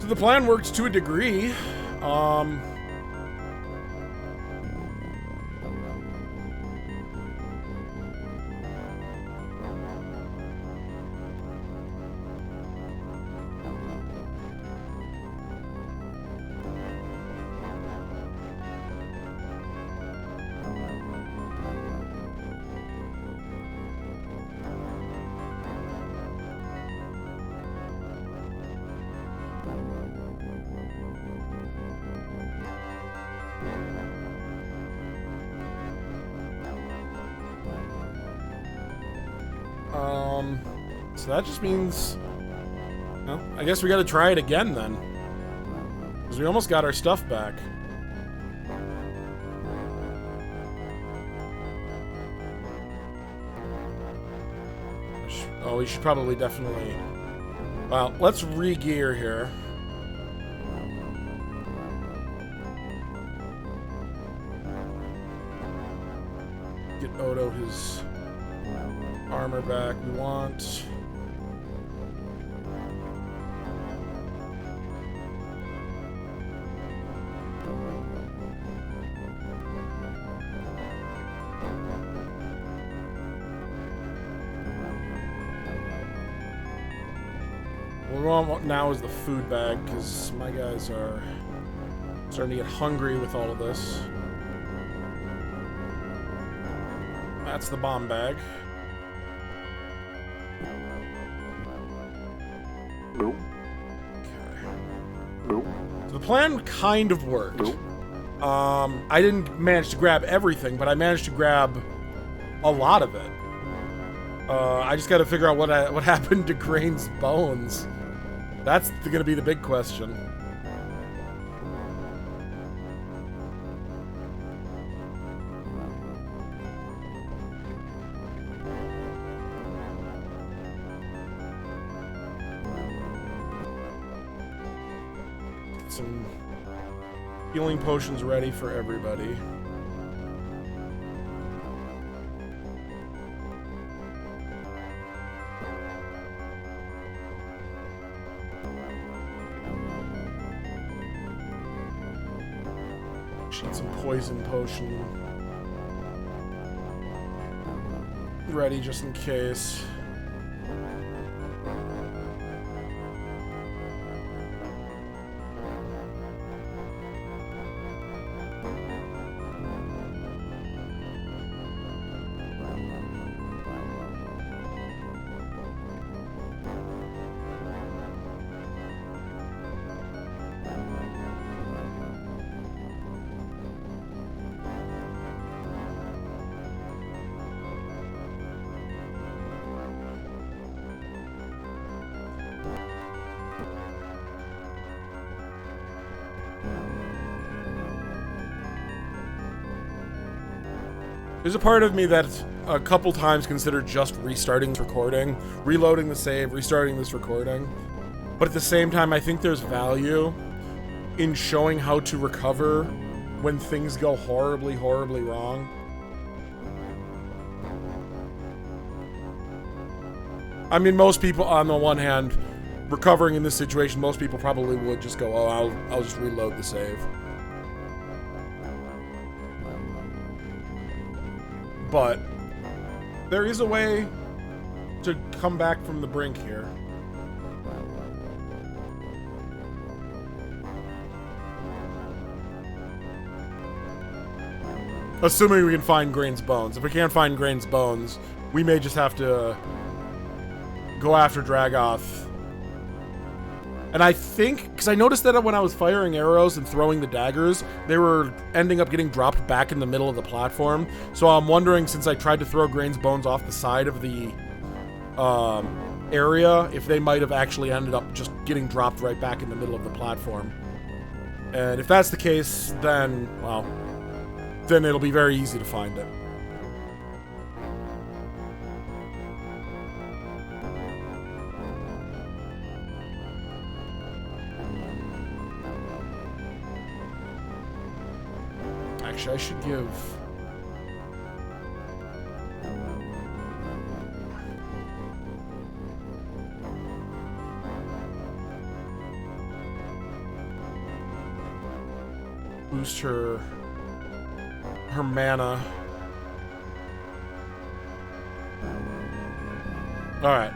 the plan worked to a degree. So that just means, well, I guess we got to try it again then, because we almost got our stuff back. Oh, we should probably definitely. Well, let's re-gear here. Get Odo his armor back. We want. What we want now is the food bag, because my guys are starting to get hungry with all of this. That's the bomb bag. Nope. Okay. Nope. So the plan kind of worked. Nope. I didn't manage to grab everything, but I managed to grab a lot of it. I just got to figure out what happened to Grain's bones. That's going to be the big question. Get some healing potions ready for everybody. Need some poison potion ready just in case. There's a part of me that a couple times considered just restarting this recording, reloading the save, restarting this recording. But at the same time, I think there's value in showing how to recover when things go horribly, horribly wrong. I mean, most people, on the one hand, recovering in this situation, most people probably would just go, oh, I'll just reload the save. But there is a way to come back from the brink here. Assuming we can find Grain's bones. If we can't find Grain's bones, we may just have to go after Dragoth. And I think, because I noticed that when I was firing arrows and throwing the daggers, they were ending up getting dropped back in the middle of the platform. So I'm wondering, since I tried to throw Grain's bones off the side of the area, if they might have actually ended up just getting dropped right back in the middle of the platform. And if that's the case, then, well, then it'll be very easy to find it. Actually, I should give... boost her mana. All right.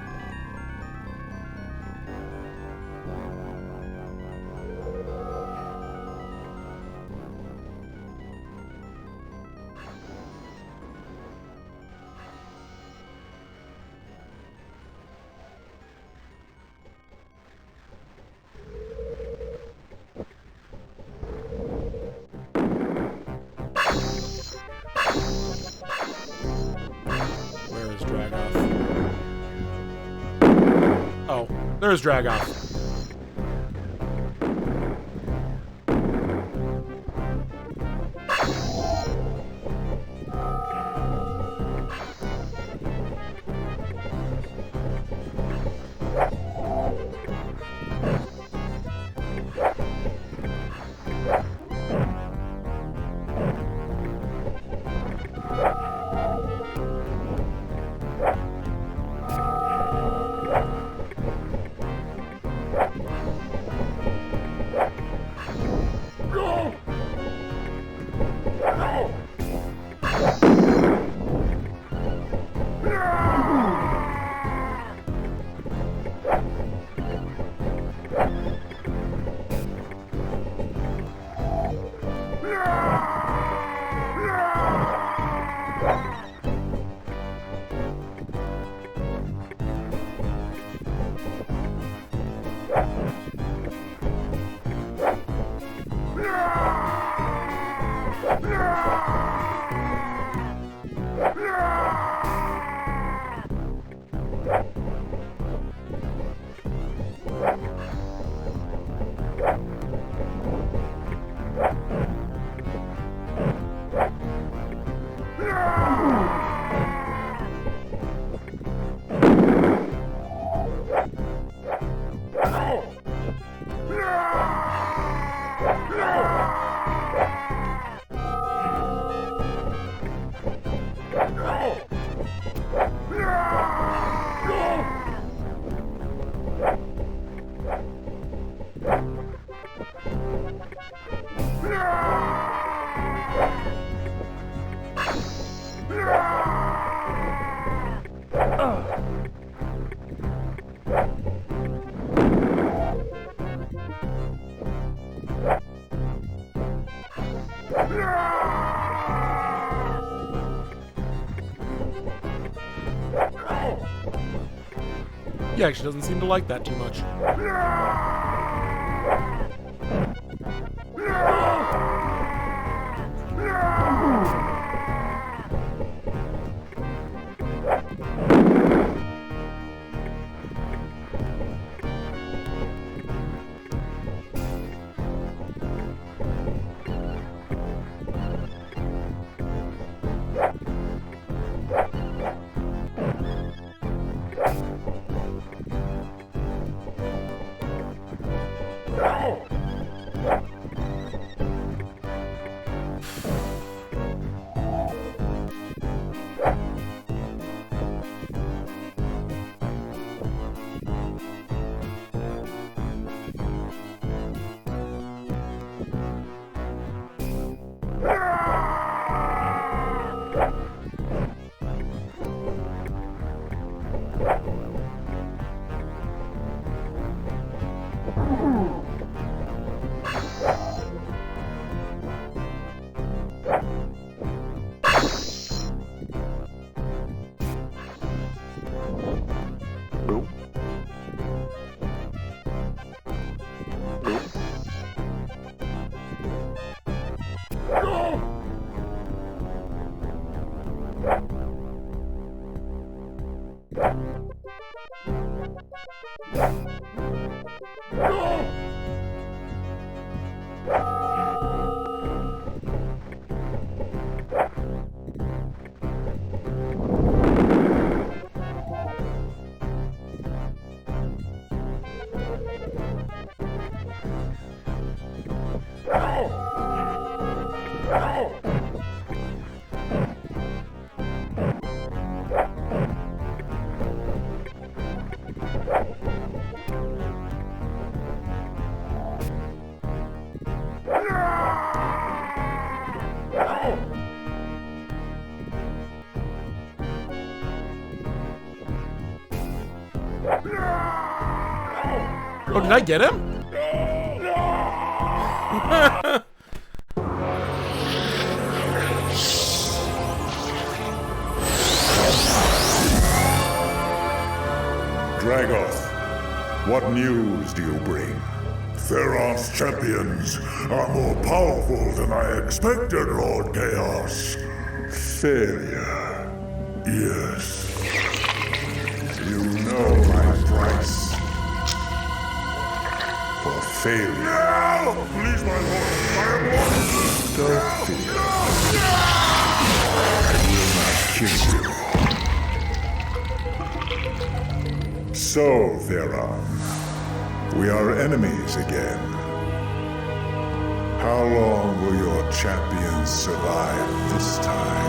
Where is Dragoth? Oh, there's Dragoth. He actually doesn't seem to like that too much. Oh, did I get him? Dragoth, what news do you bring? Theron's champions are more powerful than I expected, Lord Chaos. Failure. Yes. You know my price for failure. No! Please, my lord, I am one. Don't fear. I will not kill you. So, Theron, we are enemies again. How long will your champions survive this time?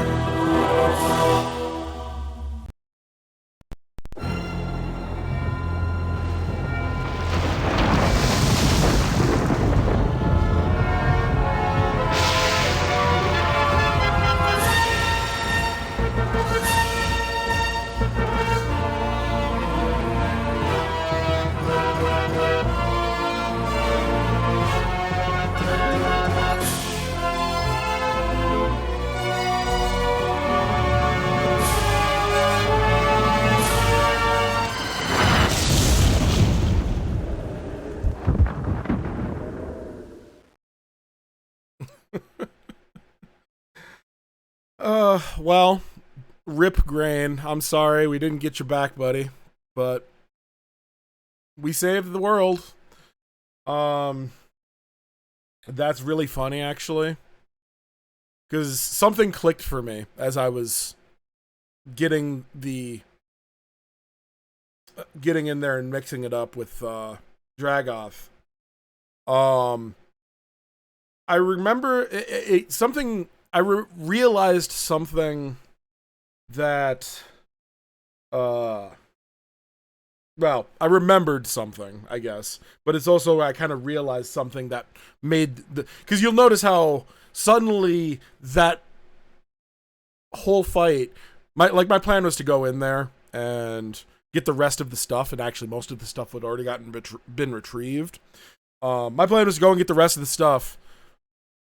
Well, rip Grain. I'm sorry we didn't get you back, buddy. But we saved the world. That's really funny, actually. Because something clicked for me as I was getting in there and mixing it up with Dragoth. I remember something. I realized something that, well, I remembered something, I guess, but it's also, I kind of realized something that made because you'll notice how suddenly that whole fight, my plan was to go in there and get the rest of the stuff, and actually most of the stuff had already been retrieved. My plan was to go and get the rest of the stuff,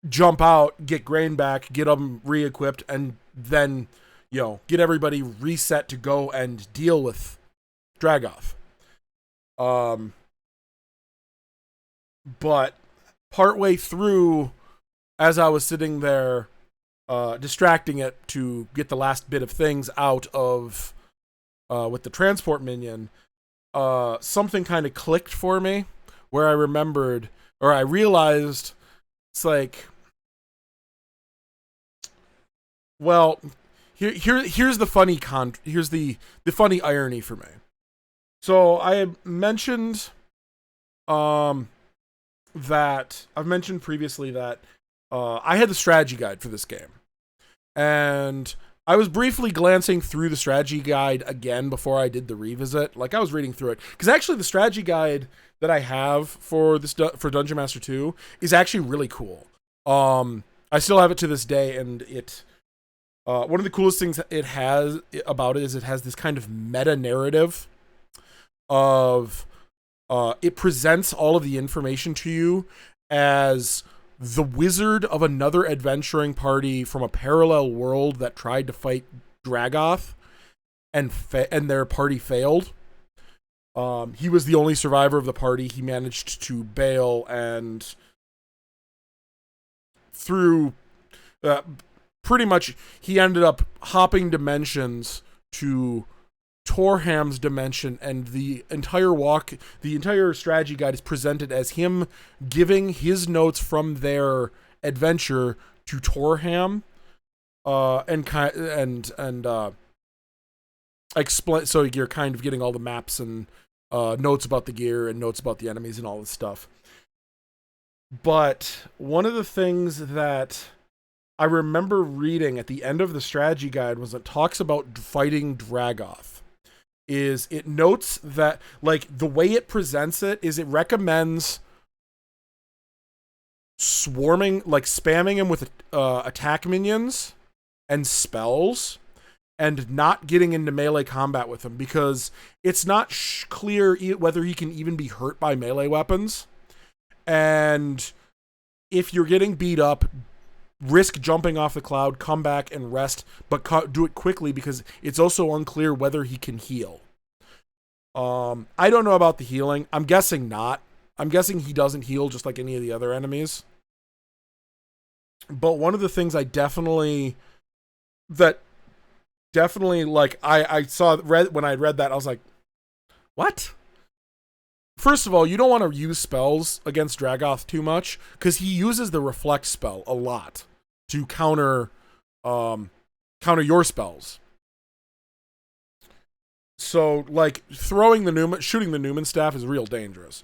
jump out, get Grain back, get them re-equipped, and then, get everybody reset to go and deal with Dragoth. But partway through, as I was sitting there, distracting it to get the last bit of things out of, with the transport minion, something kind of clicked for me, where I remembered, or I realized, it's like, well, here's the funny here's the funny irony for me. So I had mentioned that I've mentioned previously that I had the strategy guide for this game, and I was briefly glancing through the strategy guide again before I did the revisit. Like, I was reading through it because actually the strategy guide that I have for Dungeon Master 2 is actually really cool. I still have it to this day, and it one of the coolest things it has about it is it has this kind of meta narrative of it presents all of the information to you as the wizard of another adventuring party from a parallel world that tried to fight Dragoth and their party failed. He was the only survivor of the party. He managed to bail, and through pretty much he ended up hopping dimensions to Torham's dimension, and the entire strategy guide is presented as him giving his notes from their adventure to Torham, and explain. So you're kind of getting all the maps and notes about the gear and notes about the enemies and all this stuff. But one of the things that I remember reading at the end of the strategy guide was it talks about fighting Dragoth. Is it notes that, like, the way it presents it is it recommends spamming him with attack minions and spells, and not getting into melee combat with him, because it's not clear whether he can even be hurt by melee weapons. And if you're getting beat up, risk jumping off the cloud, come back and rest, but do it quickly, because it's also unclear whether he can heal. I don't know about the healing. I'm guessing not. I'm guessing he doesn't heal just like any of the other enemies. But one of the things I definitely like, I saw when I read that, I was like, what? First of all, you don't want to use spells against Dragoth too much, because he uses the reflect spell a lot to counter your spells. So, like, shooting the Newman staff is real dangerous.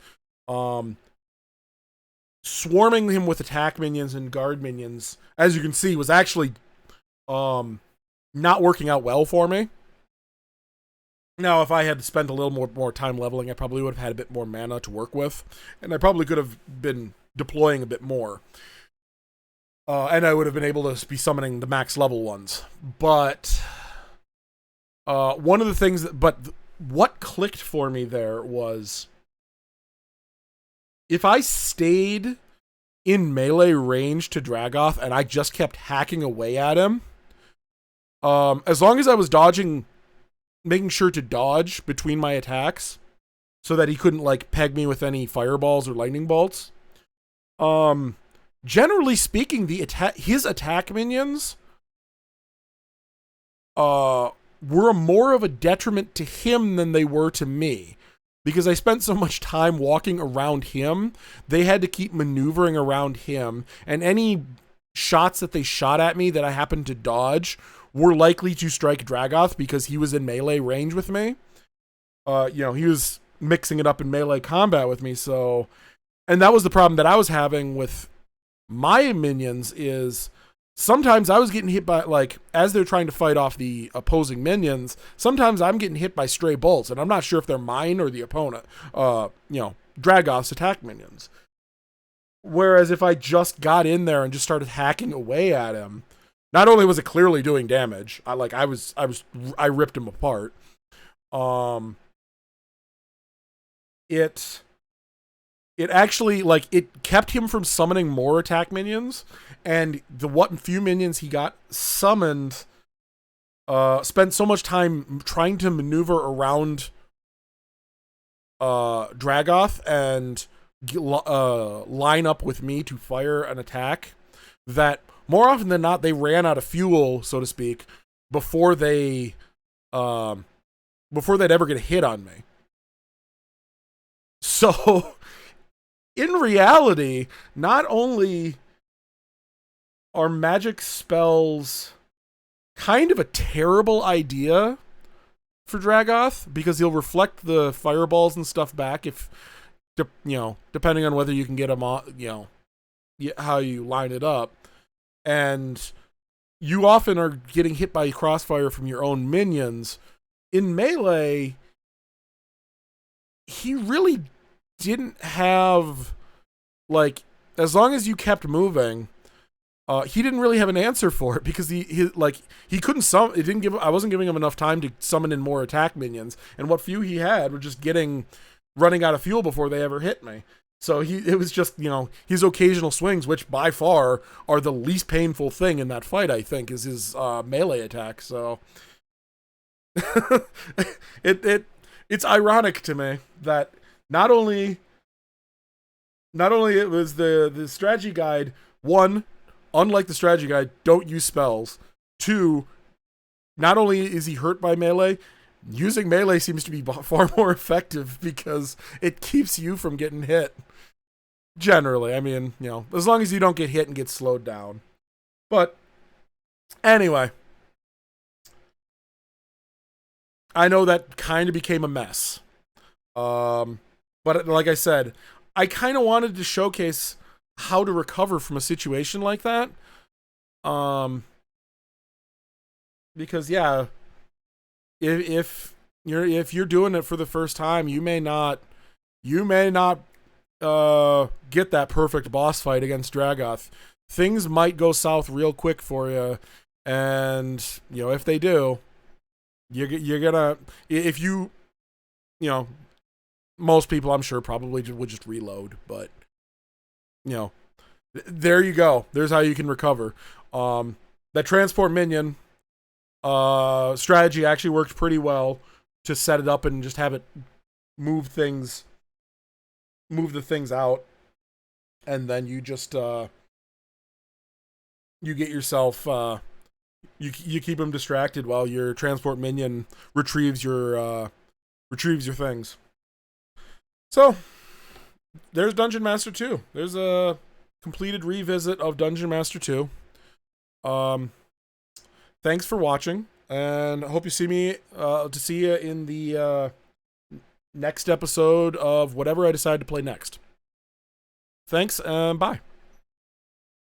Swarming him with attack minions and guard minions, as you can see, was actually not working out well for me. Now, if I had spent a little more time leveling, I probably would have had a bit more mana to work with, and I probably could have been deploying a bit more. And I would have been able to be summoning the max level ones. But one of the things what clicked for me there was, if I stayed in melee range to Dragoth and I just kept hacking away at him, as long as I was dodging, making sure to dodge between my attacks so that he couldn't like peg me with any fireballs or lightning bolts, generally speaking, his attack minions were more of a detriment to him than they were to me. Because I spent so much time walking around him, they had to keep maneuvering around him, and any shots that they shot at me that I happened to dodge were likely to strike Dragoth because he was in melee range with me. He was mixing it up in melee combat with me, so... And that was the problem that I was having with my minions, is sometimes I was getting hit by, like, as they're trying to fight off the opposing minions, sometimes I'm getting hit by stray bolts, and I'm not sure if they're mine or the opponent, Dragoth's attack minions. Whereas if I just got in there and just started hacking away at him, not only was it clearly doing damage, I ripped him apart. It actually, like, it kept him from summoning more attack minions, and what few minions he got summoned spent so much time trying to maneuver around Dragoth and line up with me to fire an attack, that more often than not, they ran out of fuel, so to speak, before they'd ever get a hit on me. So... in reality, not only are magic spells kind of a terrible idea for Dragoth, because he'll reflect the fireballs and stuff back depending on whether you can get them on, how you line it up. And you often are getting hit by crossfire from your own minions. In melee, he really didn't have, like, as long as you kept moving, he didn't really have an answer for it, because he couldn't summon. I wasn't giving him enough time to summon in more attack minions, and what few he had were just running out of fuel before they ever hit me. So it was just, his occasional swings, which by far are the least painful thing in that fight, I think, is his melee attack. So it's ironic to me that not only it was the strategy guide, one, unlike the strategy guide, don't use spells. Two, not only is he hurt by melee, using melee seems to be far more effective because it keeps you from getting hit. Generally, I mean, as long as you don't get hit and get slowed down. But anyway, I know that kind of became a mess. But like I said, I kind of wanted to showcase how to recover from a situation like that. Because if you're doing it for the first time, you may not get that perfect boss fight against Dragoth. Things might go south real quick for you, and if they do, You're gonna, if you know, most people I'm sure probably would just reload, but you know, there you go. There's how you can recover. That transport minion strategy actually worked pretty well to set it up and just have it move the things out, and then you just you get yourself you keep them distracted while your transport minion retrieves your things. So there's Dungeon Master 2. There's a completed revisit of Dungeon Master 2. Thanks for watching, and I hope you see me to see you in the next episode of whatever I decide to play next. Thanks, and bye.